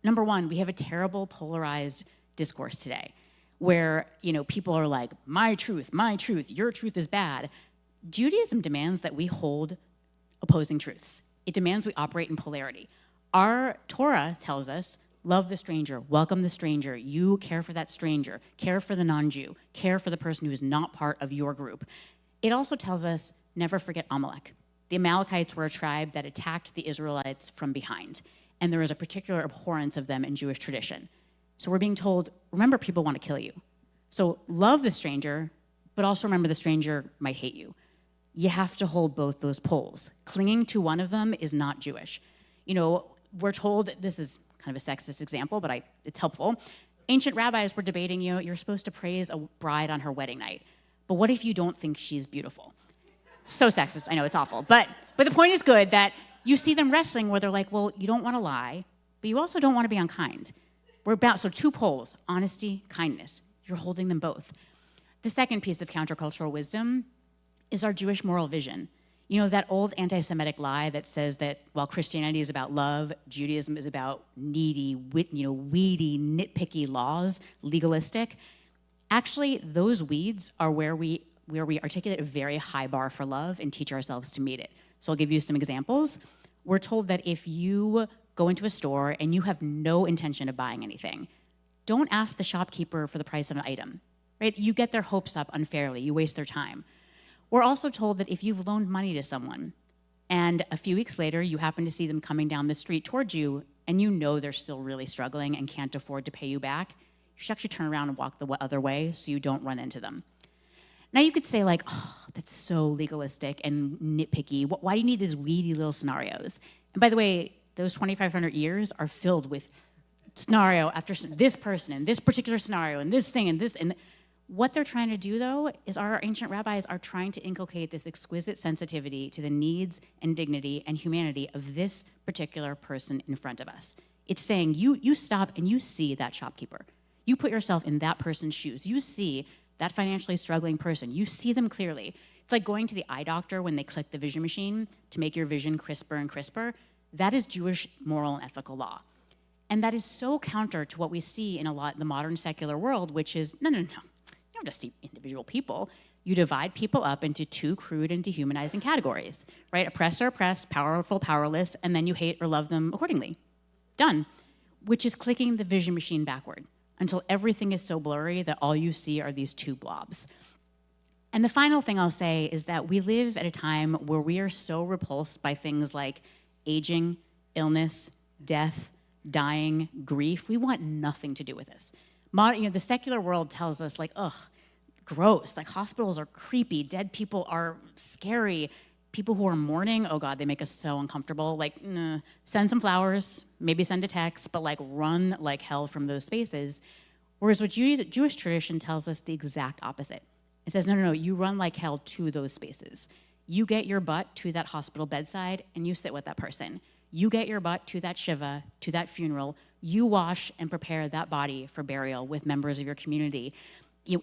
Number one, we have a terrible polarized discourse today where, people are like, my truth, your truth is bad. Judaism demands that we hold opposing truths. It demands we operate in polarity. Our Torah tells us, love the stranger, welcome the stranger, you care for that stranger, care for the non-Jew, care for the person who is not part of your group. It also tells us, never forget Amalek. The Amalekites were a tribe that attacked the Israelites from behind, and there is a particular abhorrence of them in Jewish tradition. So we're being told, remember, people want to kill you. So love the stranger, but also remember the stranger might hate you. You have to hold both those poles. Clinging to one of them is not Jewish. We're told, this is kind of a sexist example, but it's helpful. Ancient rabbis were debating, you're supposed to praise a bride on her wedding night, but what if you don't think she's beautiful? So sexist, I know, it's awful. But the point is good, that you see them wrestling where they're like, well, you don't want to lie, but you also don't want to be unkind. So two poles, honesty, kindness. You're holding them both. The second piece of countercultural wisdom is our Jewish moral vision. That old anti-Semitic lie that says that while Christianity is about love, Judaism is about needy, weedy, nitpicky laws, legalistic. Actually, those weeds are where we articulate a very high bar for love and teach ourselves to meet it. So I'll give you some examples. We're told that if you go into a store and you have no intention of buying anything, don't ask the shopkeeper for the price of an item, right? You get their hopes up unfairly. You waste their time. We're also told that if you've loaned money to someone and a few weeks later you happen to see them coming down the street towards you and they're still really struggling and can't afford to pay you back, you should actually turn around and walk the other way so you don't run into them. Now you could say like, oh, that's so legalistic and nitpicky. Why do you need these weedy little scenarios? And by the way, those 2,500 years are filled with scenario after this person and this particular scenario and this thing and this. And what they're trying to do, though, is our ancient rabbis are trying to inculcate this exquisite sensitivity to the needs and dignity and humanity of this particular person in front of us. It's saying you stop and you see that shopkeeper. You put yourself in that person's shoes. You see that financially struggling person. You see them clearly. It's like going to the eye doctor when they click the vision machine to make your vision crisper and crisper. That is Jewish moral and ethical law. And that is so counter to what we see in the modern secular world, which is, no. You don't just see individual people. You divide people up into two crude and dehumanizing categories, right? Oppressor, oppressed, powerful, powerless, and then you hate or love them accordingly. Done. Which is clicking the vision machine backward until everything is so blurry that all you see are these two blobs. And the final thing I'll say is that we live at a time where we are so repulsed by things like aging, illness, death, dying, grief. We want nothing to do with this. The secular world tells us like, ugh, gross. Like hospitals are creepy. Dead people are scary. People who are mourning, oh God, they make us so uncomfortable. Like, nah, send some flowers, maybe send a text, but like run like hell from those spaces. Whereas what Jewish tradition tells us the exact opposite. It says, no, you run like hell to those spaces. You get your butt to that hospital bedside and you sit with that person. You get your butt to that shiva, to that funeral. You wash and prepare that body for burial with members of your community.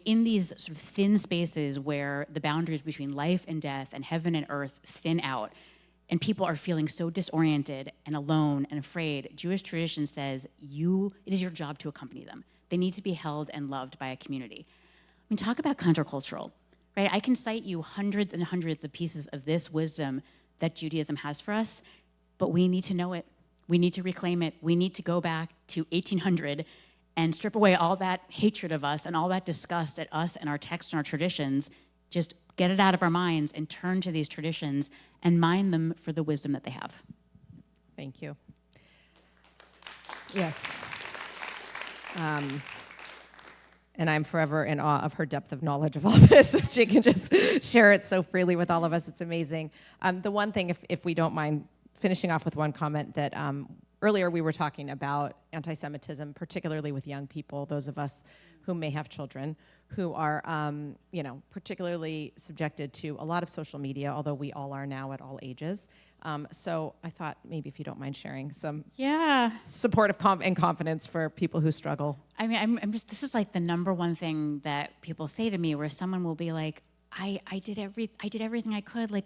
In these sort of thin spaces where the boundaries between life and death and heaven and earth thin out, and people are feeling so disoriented and alone and afraid, Jewish tradition says it is your job to accompany them. They need to be held and loved by a community. I mean, talk about countercultural, right? I can cite you hundreds and hundreds of pieces of this wisdom that Judaism has for us, but we need to know it. We need to reclaim it. We need to go back to 1800 and strip away all that hatred of us and all that disgust at us and our texts and our traditions. Just get it out of our minds and turn to these traditions and mine them for the wisdom that they have. Thank you. Yes. And I'm forever in awe of her depth of knowledge of all this. She can just share it so freely with all of us. It's amazing. The one thing, if we don't mind finishing off with one comment that earlier we were talking about anti-Semitism, particularly with young people, those of us who may have children, who are, particularly subjected to a lot of social media, although we all are now at all ages. So I thought maybe if you don't mind sharing some support and confidence for people who struggle. I mean, this is like the number one thing that people say to me, where someone will be like, I did everything I could. Like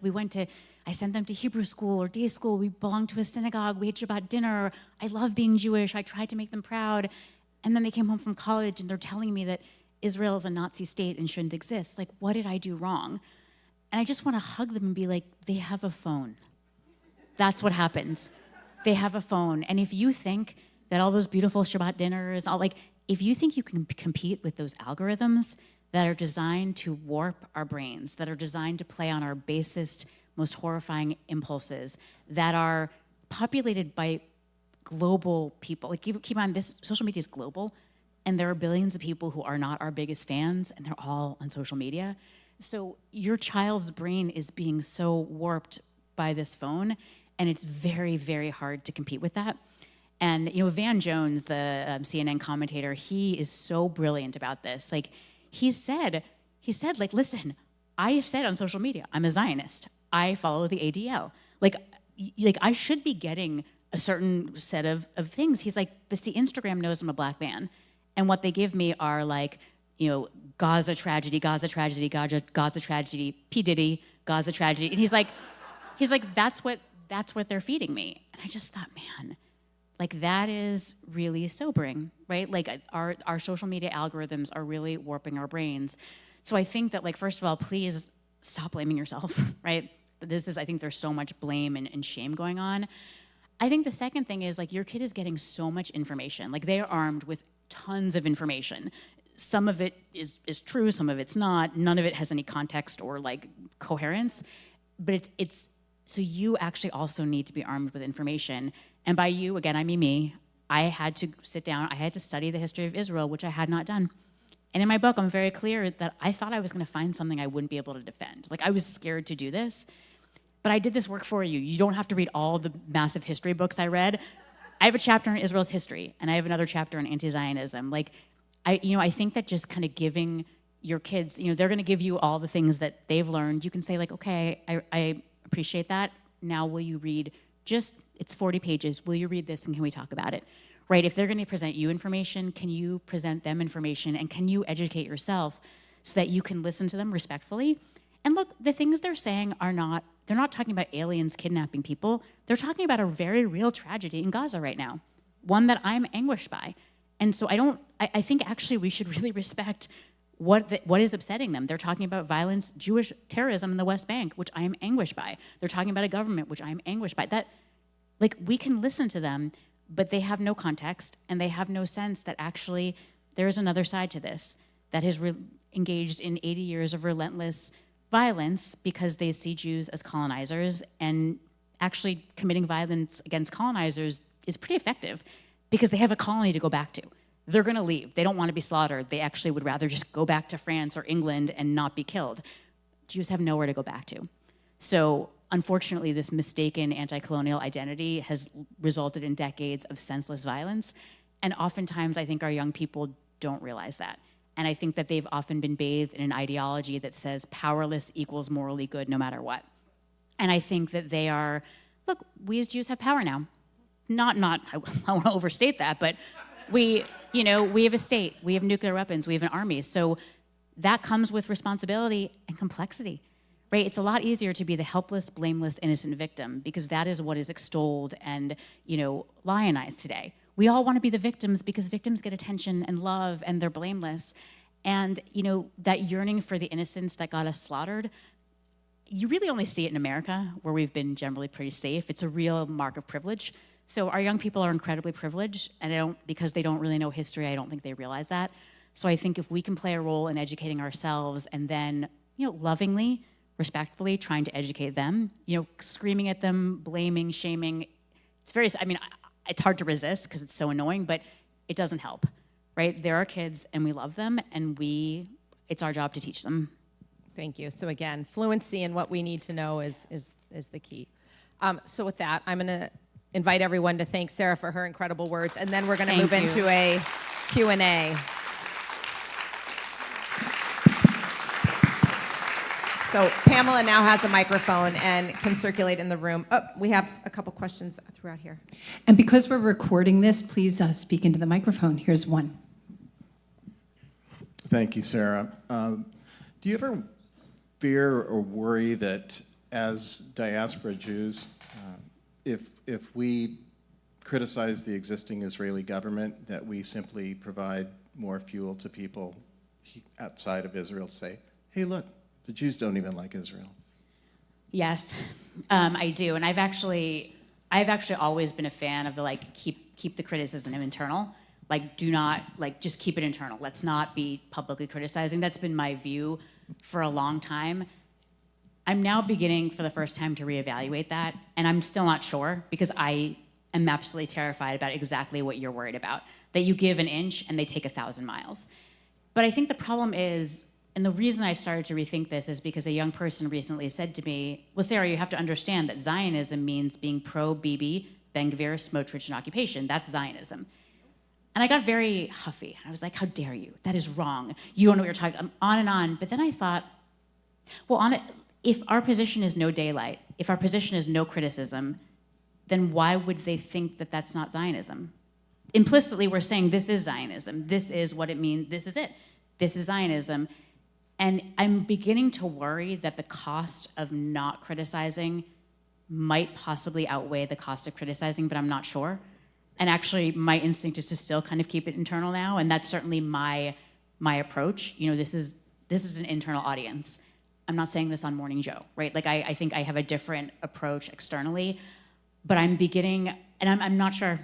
I sent them to Hebrew school or day school. We belonged to a synagogue. We had Shabbat dinner. I love being Jewish. I tried to make them proud. And then they came home from college and they're telling me that Israel is a Nazi state and shouldn't exist. Like, what did I do wrong? And I just want to hug them and be like, they have a phone. That's what happens. They have a phone. And if you think that all those beautiful Shabbat dinners, if you think you can compete with those algorithms that are designed to warp our brains, that are designed to play on our basest, most horrifying impulses, that are populated by global people. Like, keep in mind, this social media is global, and there are billions of people who are not our biggest fans, and they're all on social media. So your child's brain is being so warped by this phone, and it's very, very hard to compete with that. And Van Jones, the CNN commentator, he is so brilliant about this. Like, he said, like, listen, I have said on social media, I'm a Zionist. I follow the ADL. Like I should be getting a certain set of things. He's like, but see, Instagram knows I'm a black man. And what they give me are like, Gaza tragedy, Gaza tragedy, Gaza tragedy, P. Diddy, Gaza tragedy. And he's like, that's what they're feeding me. And I just thought, man, like, that is really sobering, right? Like, our social media algorithms are really warping our brains. So I think that, like, first of all, please stop blaming yourself, right? I think there's so much blame and shame going on. I think the second thing is, like, your kid is getting so much information. Like, they are armed with tons of information. Some of it is true, some of it's not. None of it has any context or, like, coherence. But it's so you actually also need to be armed with information. And by you, again, I mean me. I had to sit down, I had to study the history of Israel, which I had not done. And in my book, I'm very clear that I thought I was gonna find something I wouldn't be able to defend. Like, I was scared to do this, but I did this work for you. You don't have to read all the massive history books I read. I have a chapter on Israel's history, and I have another chapter on anti-Zionism. Like, I think that just kind of giving your kids, they're gonna give you all the things that they've learned. You can say, like, okay, I appreciate that. Now will you read it's 40 pages. Will you read this and can we talk about it? Right? If they're going to present you information, can you present them information, and can you educate yourself so that you can listen to them respectfully? And look, the things they're saying they're not talking about aliens kidnapping people. They're talking about a very real tragedy in Gaza right now, one that I'm anguished by. And so I think actually we should really respect what is upsetting them. They're talking about violence, Jewish terrorism in the West Bank, which I am anguished by. They're talking about a government, which I am anguished by. Like, we can listen to them, but they have no context, and they have no sense that actually there is another side to this that has engaged in 80 years of relentless violence because they see Jews as colonizers, and actually committing violence against colonizers is pretty effective because they have a colony to go back to. They're gonna leave. They don't wanna be slaughtered. They actually would rather just go back to France or England and not be killed. Jews have nowhere to go back to. So unfortunately, this mistaken anti-colonial identity has resulted in decades of senseless violence. And oftentimes, I think our young people don't realize that. And I think that they've often been bathed in an ideology that says powerless equals morally good no matter what. And I think that they are, look, we as Jews have power now. I want to overstate that, but we have a state, we have nuclear weapons, we have an army. So that comes with responsibility and complexity. Right? It's a lot easier to be the helpless, blameless, innocent victim because that is what is extolled and, lionized today. We all want to be the victims because victims get attention and love and they're blameless. And, that yearning for the innocents that got us slaughtered, you really only see it in America where we've been generally pretty safe. It's a real mark of privilege. So our young people are incredibly privileged, and because they don't really know history, I don't think they realize that. So I think if we can play a role in educating ourselves and then, lovingly, respectfully trying to educate them, screaming at them, blaming, shaming. It's hard to resist because it's so annoying, but it doesn't help, right? They're our kids and we love them, and it's our job to teach them. Thank you. So again, fluency in what we need to know is the key. So with that, I'm gonna invite everyone to thank Sarah for her incredible words, and then we're going to Thank move you. into a Q&A. So Pamela now has a microphone and can circulate in the room. Oh, we have a couple questions throughout here. And because we're recording this, please speak into the microphone. Here's one. Thank you, Sarah. Do you ever fear or worry that as diaspora Jews, if we criticize the existing Israeli government, that we simply provide more fuel to people outside of Israel to say, hey, look, the Jews don't even like Israel? Yes, I do, and I've actually always been a fan of the keep the criticism internal. Do not just keep it internal. Let's not be publicly criticizing. That's been my view for a long time. I'm now beginning for the first time to reevaluate that, and I'm still not sure because I am absolutely terrified about exactly what you're worried about, that you give an inch and they take 1,000 miles. But I think the problem is, and the reason I've started to rethink this is because a young person recently said to me, well, Sarah, you have to understand that Zionism means being pro-Bibi, Ben-Gvir, Smotrich, and occupation. That's Zionism. And I got very huffy. I was like, how dare you? That is wrong. You don't know what you're talking about. On and on. But then I thought, well, if our position is no daylight, if our position is no criticism, then why would they think that that's not Zionism? Implicitly, we're saying this is Zionism. This is what it means. This is it. This is Zionism. And I'm beginning to worry that the cost of not criticizing might possibly outweigh the cost of criticizing, but I'm not sure. And actually, my instinct is to still kind of keep it internal now, and that's certainly my approach. This is an internal audience. I'm not saying this on Morning Joe, right? I think I have a different approach externally, but I'm beginning, and I'm not sure.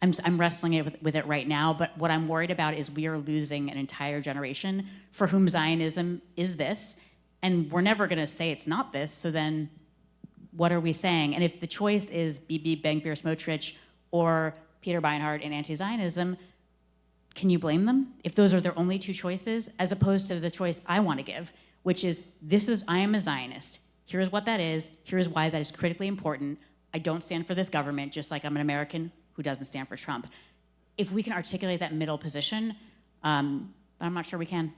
I'm wrestling with it right now, but what I'm worried about is we are losing an entire generation for whom Zionism is this, and we're never going to say it's not this, so then what are we saying? And if the choice is Bibi, Ben-Gvir, Smotrich, or Peter Beinart and anti-Zionism, can you blame them? If those are their only two choices, as opposed to the choice I want to give, which is, I am a Zionist. Here's what that is. Here's why that is critically important. I don't stand for this government, just like I'm an American who doesn't stand for Trump. If we can articulate that middle position, but I'm not sure we can.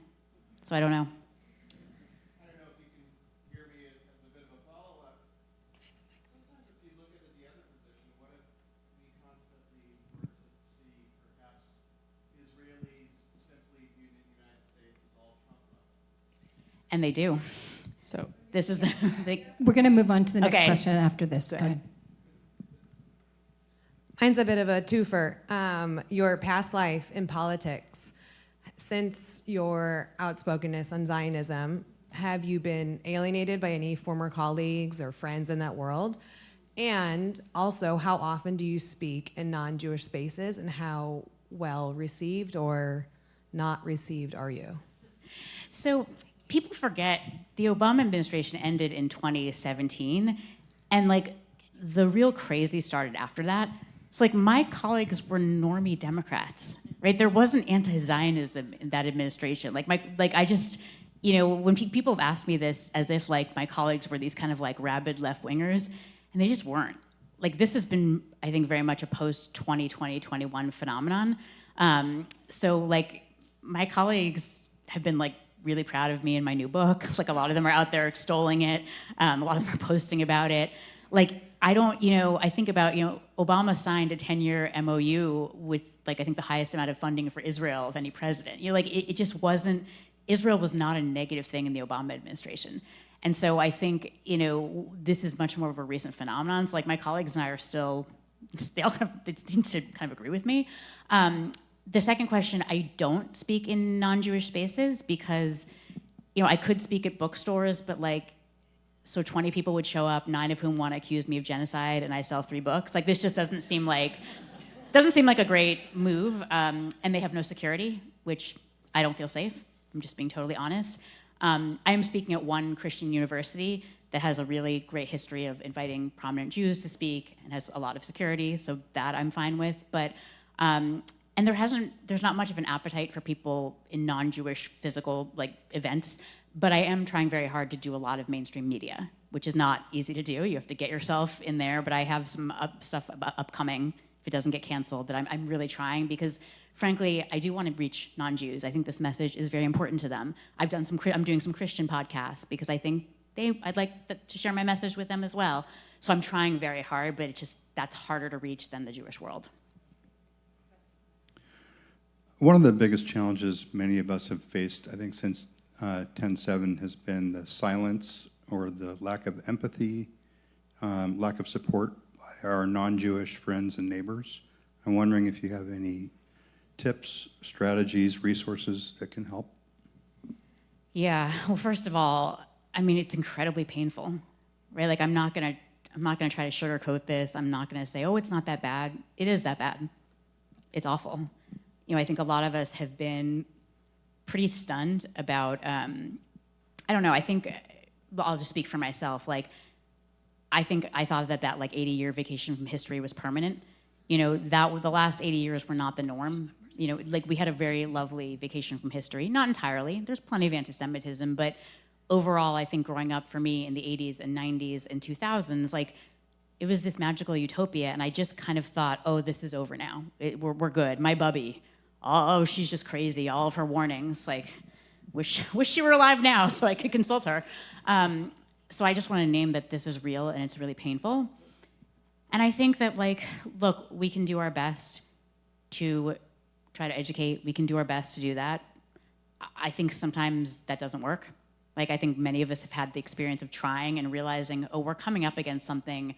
So I don't know. I don't know if you can hear me as a bit of a follow-up. Sometimes if you look at the other position, what if we constantly were to see perhaps Israelis simply viewing the United States as all Trump level? And they do. So this is We're going to move on to the next Okay. question after this. Go ahead. Mine's a bit of a twofer. Your past life in politics. Since your outspokenness on Zionism, have you been alienated by any former colleagues or friends in that world? And also, how often do you speak in non-Jewish spaces, and how well received or not received are you? So people forget the Obama administration ended in 2017, and the real crazy started after that. So my colleagues were normie Democrats, right? There wasn't anti-Zionism in that administration. I just, when people have asked me this as if my colleagues were these kind of rabid left-wingers, and they just weren't. This has been, I think, very much a post-2020-21 phenomenon. So my colleagues have been really proud of me in my new book. A lot of them are out there extolling it. A lot of them are posting about it. I think about, Obama signed a 10-year MOU with, I think the highest amount of funding for Israel of any president. It just wasn't, Israel was not a negative thing in the Obama administration. And so I think, this is much more of a recent phenomenon. So my colleagues and I are still, they seem to kind of agree with me. The second question, I don't speak in non-Jewish spaces because, I could speak at bookstores, but so 20 people would show up, 9 of whom want to accuse me of genocide, and I sell 3 books. This just doesn't seem like a great move. And they have no security, which I don't feel safe. I'm just being totally honest. I am speaking at one Christian university that has a really great history of inviting prominent Jews to speak and has a lot of security, so that I'm fine with. But and there's not much of an appetite for people in non-Jewish physical events. But I am trying very hard to do a lot of mainstream media, which is not easy to do. You have to get yourself in there, but I have some stuff upcoming, if it doesn't get canceled, that I'm really trying, because frankly, I do want to reach non-Jews. I think this message is very important to them. I'm doing some Christian podcasts because I think I'd like to share my message with them as well. So I'm trying very hard, but that's harder to reach than the Jewish world. One of the biggest challenges many of us have faced, I think, since 10/7 has been the silence or the lack of empathy, lack of support by our non-Jewish friends and neighbors. I'm wondering if you have any tips, strategies, resources that can help. Yeah, well, first of all, I mean, it's incredibly painful, right? Like, I'm not gonna try to sugarcoat this. I'm not gonna say, oh, it's not that bad. It is that bad. It's awful. You know, I think a lot of us have been pretty stunned about, I don't know, I think, I'll just speak for myself. Like, I thought that like 80-year vacation from history was permanent. You know, the last 80 years were not the norm. You know, like, we had a very lovely vacation from history. Not entirely. There's plenty of anti-Semitism, but overall, I think growing up for me in the 80s and 90s and 2000s, like, it was this magical utopia, and I just kind of thought, oh, this is over now. We're good. My bubby, oh, she's just crazy. All of her warnings, like, wish she were alive now so I could consult her. So I just want to name that this is real and it's really painful. And I think that, like, look, we can do our best to try to educate. We can do our best to do that. I think sometimes that doesn't work. Like, I think many of us have had the experience of trying and realizing, oh, we're coming up against something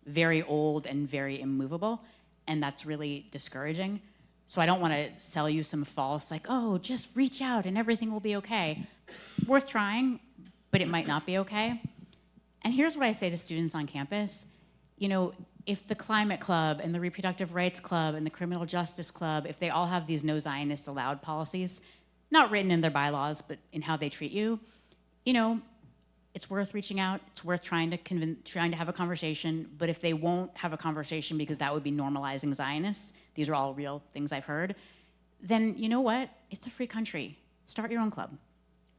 very old and very immovable, and that's really discouraging. So I don't want to sell you some false, like, oh, just reach out and everything will be okay. Worth trying, but it might not be okay. And here's what I say to students on campus. You know, if the Climate Club and the Reproductive Rights Club and the Criminal Justice Club, if they all have these no Zionists allowed policies, not written in their bylaws, but in how they treat you, you know, it's worth reaching out. It's worth trying to have a conversation. But if they won't have a conversation because that would be normalizing Zionists, these are all real things I've heard, then you know what? It's a free country. Start your own club,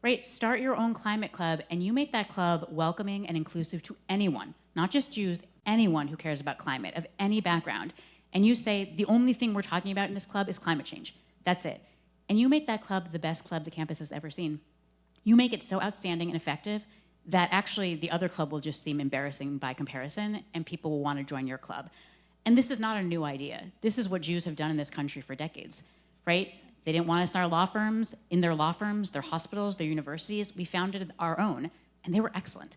right? Start your own climate club, and you make that club welcoming and inclusive to anyone, not just Jews, anyone who cares about climate, of any background. And you say, the only thing we're talking about in this club is climate change. That's it. And you make that club the best club the campus has ever seen. You make it so outstanding and effective that actually the other club will just seem embarrassing by comparison, and people will want to join your club. And this is not a new idea. This is what Jews have done in this country for decades, right? They didn't want us in our law firms, their hospitals, their universities. We founded our own, and they were excellent.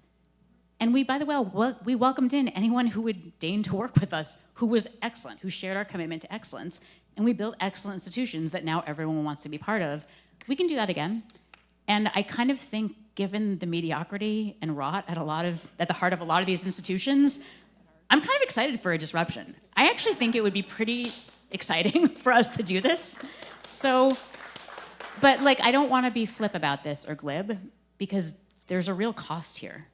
And we, by the way, we welcomed in anyone who would deign to work with us, who was excellent, who shared our commitment to excellence. And we built excellent institutions that now everyone wants to be part of. We can do that again. And I kind of think, given the mediocrity and rot at the heart of a lot of these institutions, I'm kind of excited for a disruption. I actually think it would be pretty exciting for us to do this. So, but like, I don't want to be flip about this or glib, because there's a real cost here,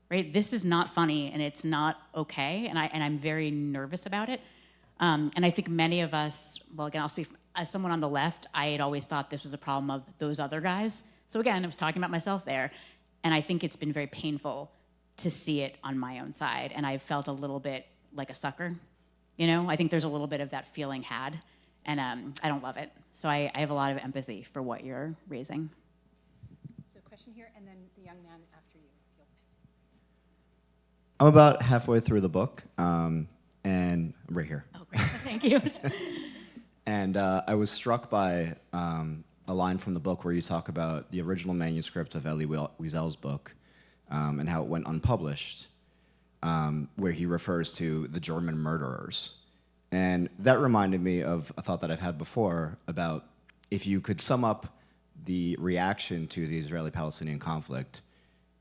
right? This is not funny and it's not okay, and I'm very nervous about it. And I think many of us, well, again, I'll speak as someone on the left, I had always thought this was a problem of those other guys. So again, I was talking about myself there, and I think it's been very painful to see it on my own side, and I felt a little bit like a sucker, you know? I think there's a little bit of that feeling had, and I don't love it. So I have a lot of empathy for what you're raising. So a question here, and then the young man after you. I'm about halfway through the book, and I'm right here. Oh, great, thank you. And I was struck by a line from the book where you talk about the original manuscript of Elie Wiesel's book and how it went unpublished, where he refers to the German murderers. And that reminded me of a thought that I've had before about if you could sum up the reaction to the Israeli-Palestinian conflict,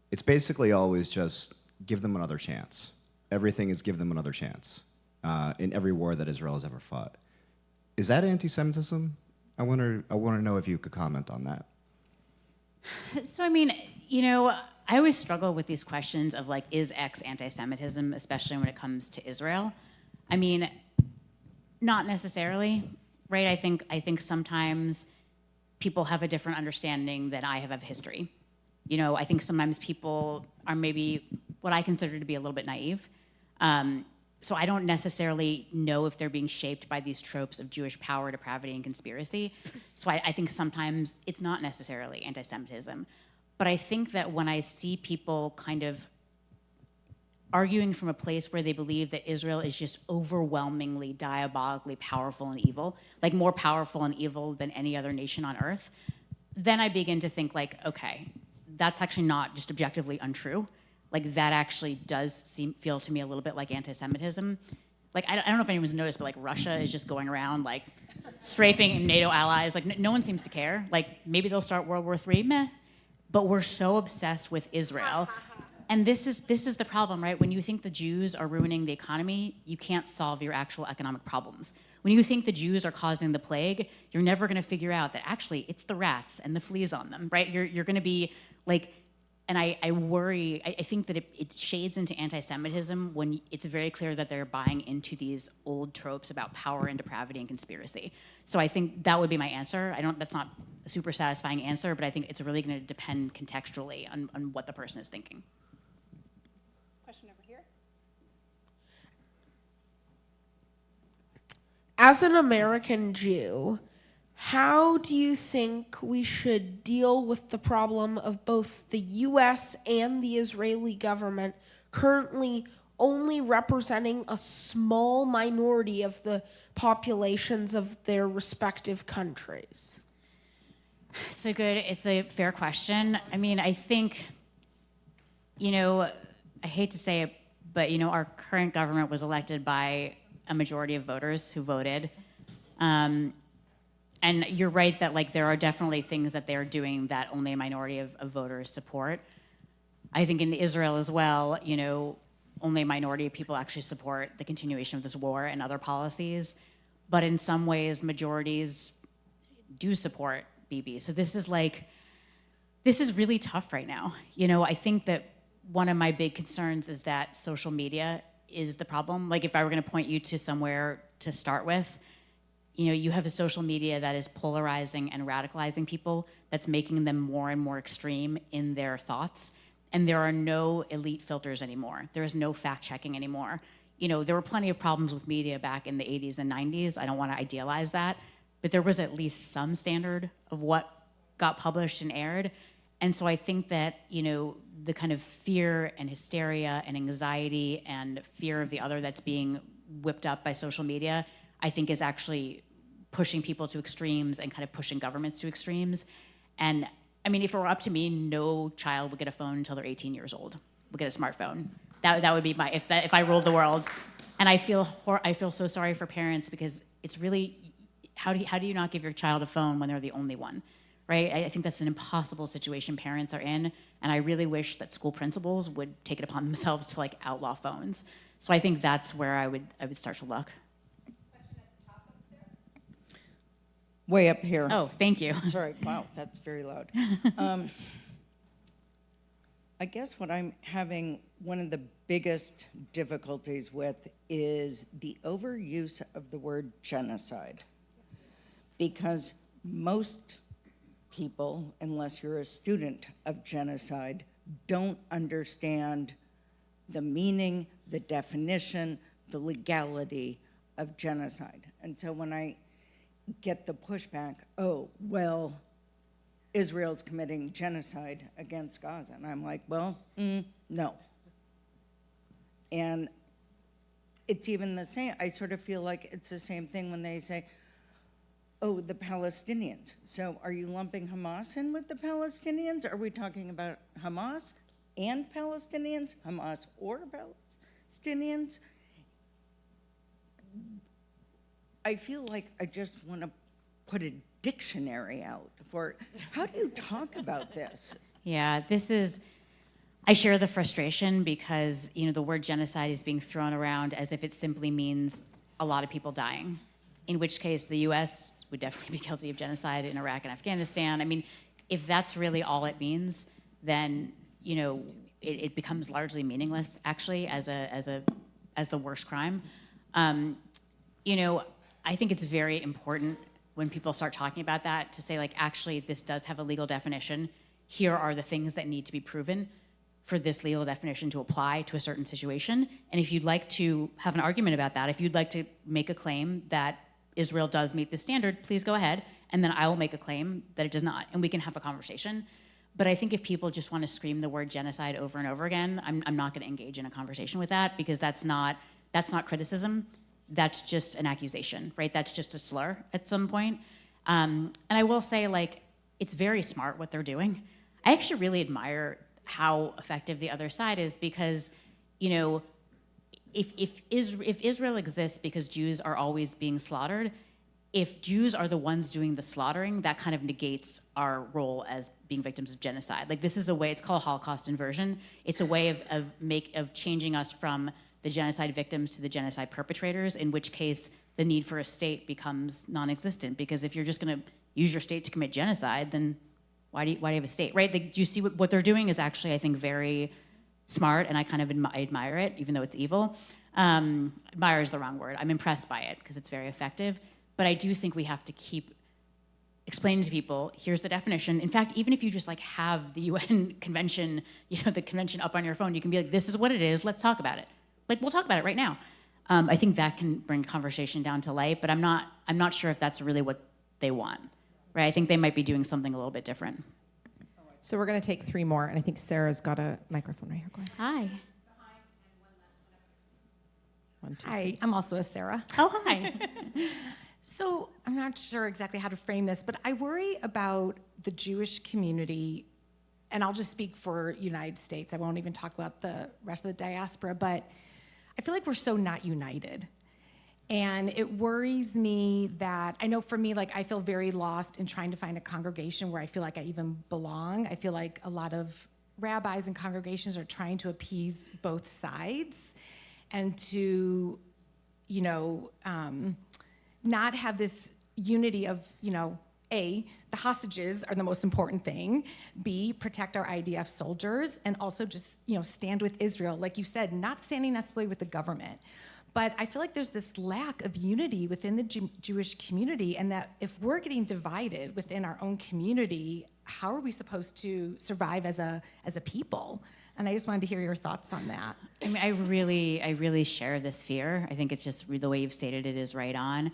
it's basically always just give them another chance. Everything is give them another chance in every war that Israel has ever fought. Is that anti-Semitism? I want to know if you could comment on that. So, I mean, you know, I always struggle with these questions of like, is X anti-Semitism, especially when it comes to Israel? I mean, not necessarily, right? I think sometimes people have a different understanding than I have of history. I think sometimes people are maybe what I consider to be a little bit naive. So I don't necessarily know if they're being shaped by these tropes of Jewish power, depravity, and conspiracy. So I think sometimes it's not necessarily anti-Semitism. But I think that when I see people kind of arguing from a place where they believe that Israel is just overwhelmingly, diabolically powerful and evil, like more powerful and evil than any other nation on earth, then I begin to think like, okay, that's actually not just objectively untrue. Like that actually does feel to me a little bit like anti-Semitism. Like I don't know if anyone's noticed, but like Russia is just going around like strafing NATO allies. Like no one seems to care. Like maybe they'll start World War III, meh. But we're so obsessed with Israel. And this is the problem, right? When you think the Jews are ruining the economy, you can't solve your actual economic problems. When you think the Jews are causing the plague, you're never going to figure out that actually it's the rats and the fleas on them, right? You're going to be like, and I worry, I think that it shades into anti-Semitism when it's very clear that they're buying into these old tropes about power and depravity and conspiracy. So I think that would be my answer. That's not a super satisfying answer, but I think it's really going to depend contextually on what the person is thinking. Question over here. As an American Jew, how do you think we should deal with the problem of both the US and the Israeli government currently only representing a small minority of the populations of their respective countries? It's a fair question. I mean, I think, I hate to say it, but our current government was elected by a majority of voters who voted. And you're right that like there are definitely things that they're doing that only a minority of voters support. I think in Israel as well, only a minority of people actually support the continuation of this war and other policies. But in some ways, majorities do support Bibi. So this is really tough right now. I think that one of my big concerns is that social media is the problem. Like if I were going to point you to somewhere to start with, you have a social media that is polarizing and radicalizing people, that's making them more and more extreme in their thoughts. And there are no elite filters anymore. There is no fact checking anymore. There were plenty of problems with media back in the 80s and 90s. I don't want to idealize that, but there was at least some standard of what got published and aired. And so I think that, the kind of fear and hysteria and anxiety and fear of the other that's being whipped up by social media, I think is actually pushing people to extremes and kind of pushing governments to extremes. And I mean, if it were up to me, no child would get a phone until they're 18 years old, would get a smartphone. That would be if I ruled the world. And I feel so sorry for parents because it's really, how do you not give your child a phone when they're the only one, right? I think that's an impossible situation parents are in. And I really wish that school principals would take it upon themselves to like outlaw phones. So I think that's where I would start to look. Way up here. Oh, thank you. That's right. Wow, that's very loud. I guess what I'm having one of the biggest difficulties with is the overuse of the word genocide. Because most people, unless you're a student of genocide, don't understand the meaning, the definition, the legality of genocide. And so when I get the pushback, oh, well, Israel's committing genocide against Gaza. And I'm like, well, no. And it's even the same. I sort of feel like it's the same thing when they say, oh, the Palestinians. So are you lumping Hamas in with the Palestinians? Are we talking about Hamas and Palestinians? Hamas or Palestinians? I feel like I just want to put a dictionary out for how do you talk about this? Yeah, I share the frustration because, the word genocide is being thrown around as if it simply means a lot of people dying, in which case the US would definitely be guilty of genocide in Iraq and Afghanistan. I mean, if that's really all it means, then, it becomes largely meaningless actually as the worst crime. I think it's very important when people start talking about that to say, like, actually, this does have a legal definition. here are the things that need to be proven for this legal definition to apply to a certain situation. And if you'd like to have an argument about that, if you'd like to make a claim that Israel does meet this standard, please go ahead, and then I will make a claim that it does not, and we can have a conversation. But I think if people just want to scream the word genocide over and over again, I'm not going to engage in a conversation with that, because that's not criticism. That's just an accusation, right? That's just a slur at some point. And I will say, like, it's very smart what they're doing. I actually really admire how effective the other side is, because, you know, if Israel exists because Jews are always being slaughtered, if Jews are the ones doing the slaughtering, that kind of negates our role as being victims of genocide. Like, this is a way, it's called Holocaust inversion. It's a way of changing us from the genocide victims to the genocide perpetrators, in which case the need for a state becomes non-existent. Because if you're just gonna use your state to commit genocide, then why do you have a state, right? Like, you see what they're doing is actually, I think, very smart, and I kind of admire it, even though it's evil. Admire is the wrong word. I'm impressed by it because it's very effective. But I do think we have to keep explaining to people, here's the definition. In fact, even if you just like have the UN convention, you know, the convention up on your phone, you can be like, this is what it is, let's talk about it. Like, we'll talk about it right now. I think that can bring conversation down to light, but I'm not sure if that's really what they want, right? I think they might be doing something a little bit different. So we're going to take 3 more, and I think Sarah's got a microphone right here. Go ahead. Hi. 1, 2. Hi, I'm also a Sarah. Oh, hi. So I'm not sure exactly how to frame this, but I worry about the Jewish community, and I'll just speak for United States. I won't even talk about the rest of the diaspora, but I feel like we're so not united. And it worries me that, I know for me, like, I feel very lost in trying to find a congregation where I feel like I even belong. I feel like a lot of rabbis and congregations are trying to appease both sides and to, you know, not have this unity of, you know, A, the hostages are the most important thing, B, protect our IDF soldiers, and also just, you know, stand with Israel. Like you said, not standing necessarily with the government. But I feel like there's this lack of unity within the Jewish community, and that if we're getting divided within our own community, how are we supposed to survive as a people? And I just wanted to hear your thoughts on that. I mean, I really share this fear. I think it's just the way you've stated it is right on.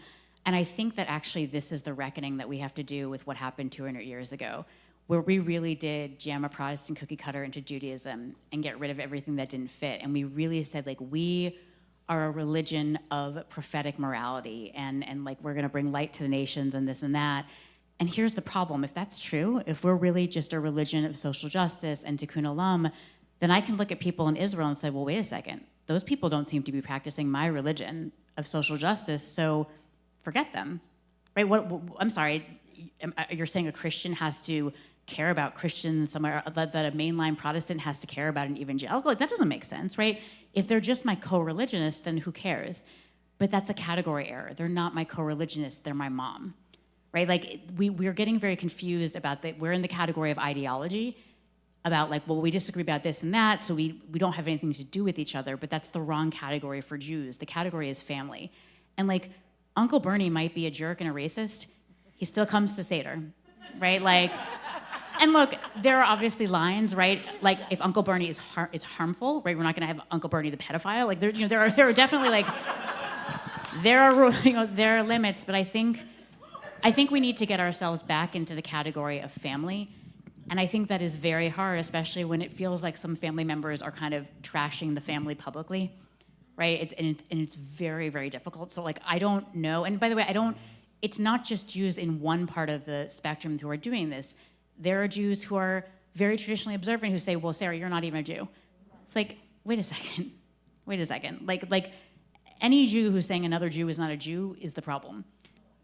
And I think that actually this is the reckoning that we have to do with what happened 200 years ago, where we really did jam a Protestant cookie cutter into Judaism and get rid of everything that didn't fit. And we really said, like, we are a religion of prophetic morality, and like, we're gonna bring light to the nations and this and that. And here's the problem: if that's true, if we're really just a religion of social justice and tikkun olam, then I can look at people in Israel and say, well, wait a second, those people don't seem to be practicing my religion of social justice, so forget them, right? I'm sorry, you're saying a Christian has to care about Christians somewhere, that a mainline Protestant has to care about an evangelical? Like, that doesn't make sense, right? If they're just my co-religionists, then who cares? But that's a category error. They're not my co-religionists, they're my mom, right? Like, we're getting very confused about that. We're in the category of ideology, about like, well, we disagree about this and that, so we don't have anything to do with each other, but that's the wrong category for Jews. The category is family. And like, Uncle Bernie might be a jerk and a racist, he still comes to Seder, right? Like, and look, there are obviously lines, right? Like, if Uncle Bernie is harmful, right? We're not gonna have Uncle Bernie the pedophile. Like, there are definitely like, there are limits, but I think we need to get ourselves back into the category of family. And I think that is very hard, especially when it feels like some family members are kind of trashing the family publicly, right? It's very, very difficult. So like, I don't know. And by the way, it's not just Jews in one part of the spectrum who are doing this. There are Jews who are very traditionally observant who say, well, Sarah, you're not even a Jew. It's like, wait a second. Like any Jew who's saying another Jew is not a Jew is the problem.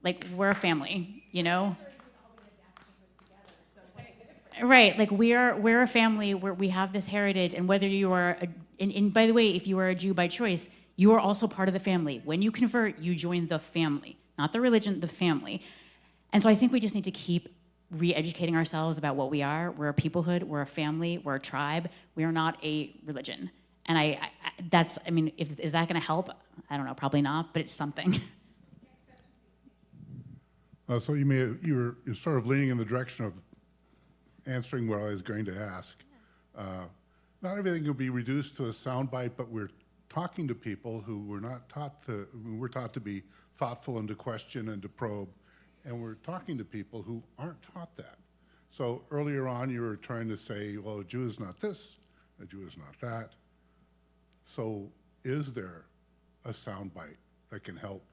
Like, we're a family, you know? Right, like we're a family where we have this heritage, and whether you are, and by the way, if you are a Jew by choice, you are also part of the family. When you convert, you join the family, not the religion, the family. And so I think we just need to keep re-educating ourselves about what we are. We're a peoplehood, we're a family, we're a tribe. We are not a religion. And is that gonna help? I don't know, probably not, but it's something. So you're sort of leaning in the direction of answering what I was going to ask. Not everything can be reduced to a soundbite, but we're talking to people who were not taught to, we're taught to be thoughtful and to question and to probe, and we're talking to people who aren't taught that. So earlier on, you were trying to say, well, a Jew is not this, a Jew is not that. So is there a soundbite that can help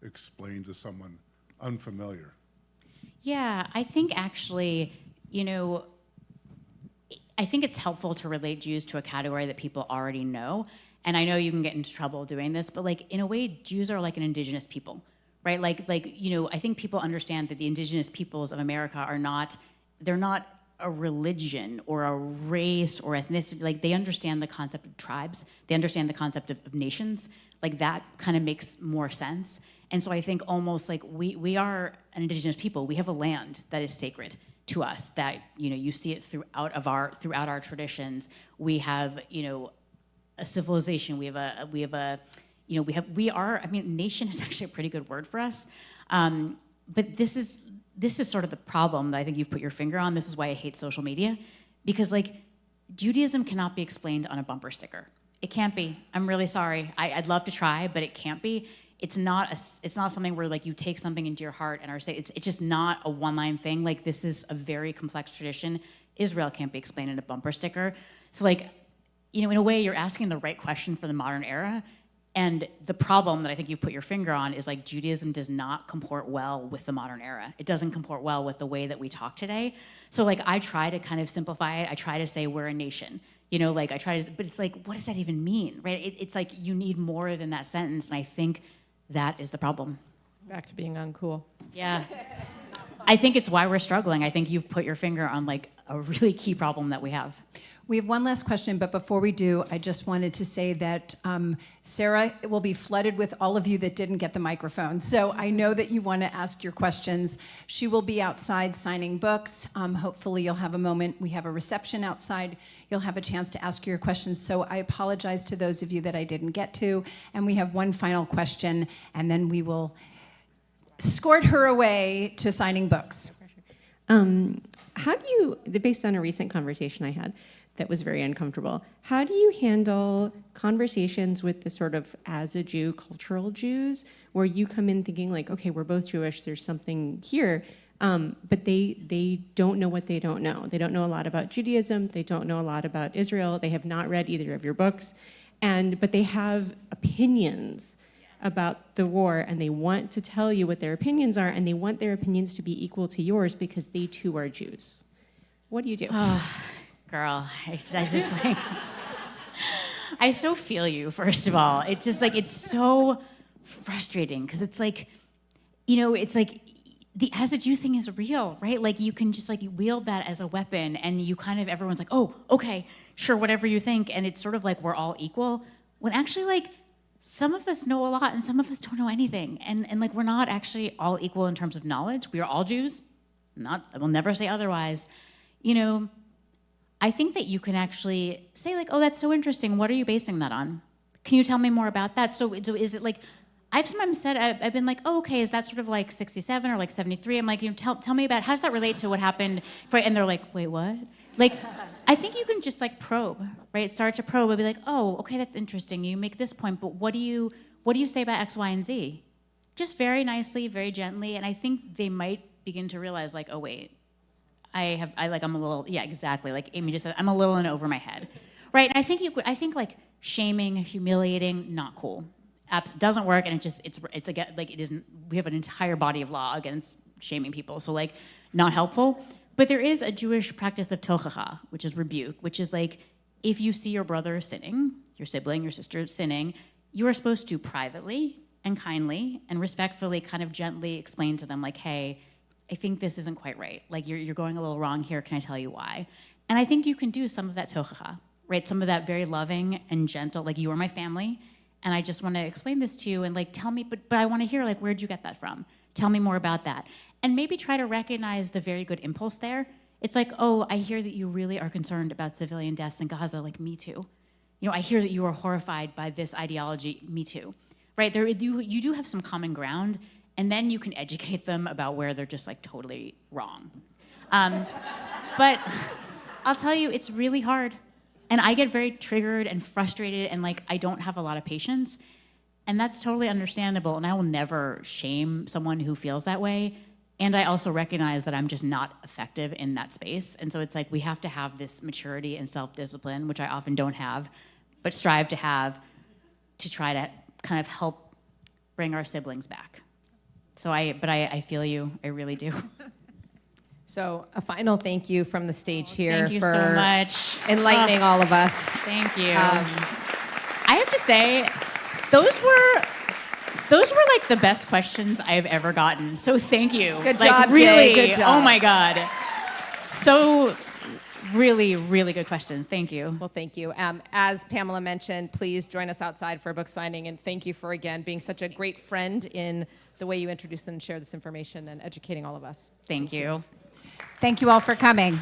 explain to someone unfamiliar? Yeah, I think actually, you know, I think it's helpful to relate Jews to a category that people already know. And I know you can get into trouble doing this, but like in a way, Jews are like an indigenous people, right? Like you know, I think people understand that the indigenous peoples of America are not, they're not a religion or a race or ethnicity. Like they understand the concept of tribes. They understand the concept of nations. Like that kind of makes more sense. And so I think almost like we are an indigenous people. We have a land that is sacred to us, that, you know, you see it throughout our traditions. We have, you know, a civilization. We are, I mean, nation is actually a pretty good word for us. But this is sort of the problem that I think you've put your finger on. This is why I hate social media, because like Judaism cannot be explained on a bumper sticker. It can't be. I'm really sorry. I'd love to try, but it can't be. It's not something where like you take something into your heart and are say it's just not a one-line thing. Like this is a very complex tradition. Israel can't be explained in a bumper sticker. So like, you know, in a way you're asking the right question for the modern era. And the problem that I think you've put your finger on is like Judaism does not comport well with the modern era. It doesn't comport well with the way that we talk today. So like I try to kind of simplify it. I try to say we're a nation. You know, like I try to, but it's like, what does that even mean, right? It's like you need more than that sentence. And I think that is the problem. Back to being uncool. Yeah. I think it's why we're struggling. I think you've put your finger on like a really key problem that we have. We have one last question, but before we do, I just wanted to say that Sarah will be flooded with all of you that didn't get the microphone. So I know that you want to ask your questions. She will be outside signing books. Hopefully you'll have a moment. We have a reception outside. You'll have a chance to ask your questions. So I apologize to those of you that I didn't get to. And we have one final question, and then we will escort her away to signing books. How do you, based on a recent conversation I had that was very uncomfortable, how do you handle conversations with the sort of, as a Jew, cultural Jews, where you come in thinking like, okay, we're both Jewish, there's something here, but they don't know what they don't know. They don't know a lot about Judaism, they don't know a lot about Israel, they have not read either of your books, but they have opinions about the war, and they want to tell you what their opinions are, and they want their opinions to be equal to yours because they too are Jews. What do you do? Oh, girl, I just like, I so feel you, first of all. It's just like, it's so frustrating because it's like, you know, it's like the as a Jew thing is real, right? Like you can just like wield that as a weapon and you kind of, everyone's like, oh, okay, sure, whatever you think. And it's sort of like we're all equal when actually like, some of us know a lot and some of us don't know anything. And like, we're not actually all equal in terms of knowledge. We are all Jews. I will never say otherwise. You know, I think that you can actually say like, oh, that's so interesting. What are you basing that on? Can you tell me more about that? So is it like, I've sometimes said, I've been like, oh, okay, is that sort of like 67 or like 73? I'm like, you know, tell me about, how does that relate to what happened? And they're like, wait, what? Like, I think you can just like probe, right? Start to probe and be like, oh, okay, that's interesting. You make this point, but what do you say about X, Y, and Z? Just very nicely, very gently. And I think they might begin to realize like, oh, wait, I'm a little, yeah, exactly. Like Amy just said, I'm a little in over my head, right? And I think like shaming, humiliating, not cool. Doesn't work, and it's again, like it isn't, we have an entire body of law against shaming people, so like not helpful. But there is a Jewish practice of tochacha, which is rebuke, which is like if you see your brother sinning, your sibling, your sister sinning, you are supposed to privately and kindly and respectfully kind of gently explain to them like, hey, I think this isn't quite right. Like you're going a little wrong here, can I tell you why? And I think you can do some of that tochacha, right? Some of that very loving and gentle, like you are my family, and I just want to explain this to you and like tell me, but I want to hear like, where'd you get that from? Tell me more about that. And maybe try to recognize the very good impulse there. It's like, oh, I hear that you really are concerned about civilian deaths in Gaza, like me too. You know, I hear that you are horrified by this ideology, me too. Right, you do have some common ground, and then you can educate them about where they're just like totally wrong. But I'll tell you, it's really hard. And I get very triggered and frustrated and like I don't have a lot of patience. And that's totally understandable. And I will never shame someone who feels that way. And I also recognize that I'm just not effective in that space. And so it's like we have to have this maturity and self-discipline, which I often don't have, but strive to have to try to kind of help bring our siblings back. So I feel you, I really do. So a final thank you from the stage here Thank you for so much. enlightening all of us. Thank you. I have to say, those were like the best questions I've ever gotten. So thank you. Good like, job, really, Jay. Good job. Oh my God. So really, really good questions. Thank you. Well, thank you. As Pamela mentioned, please join us outside for a book signing, and thank you for, again, being such a great friend in the way you introduce and share this information and educating all of us. Thank you. Thank you all for coming.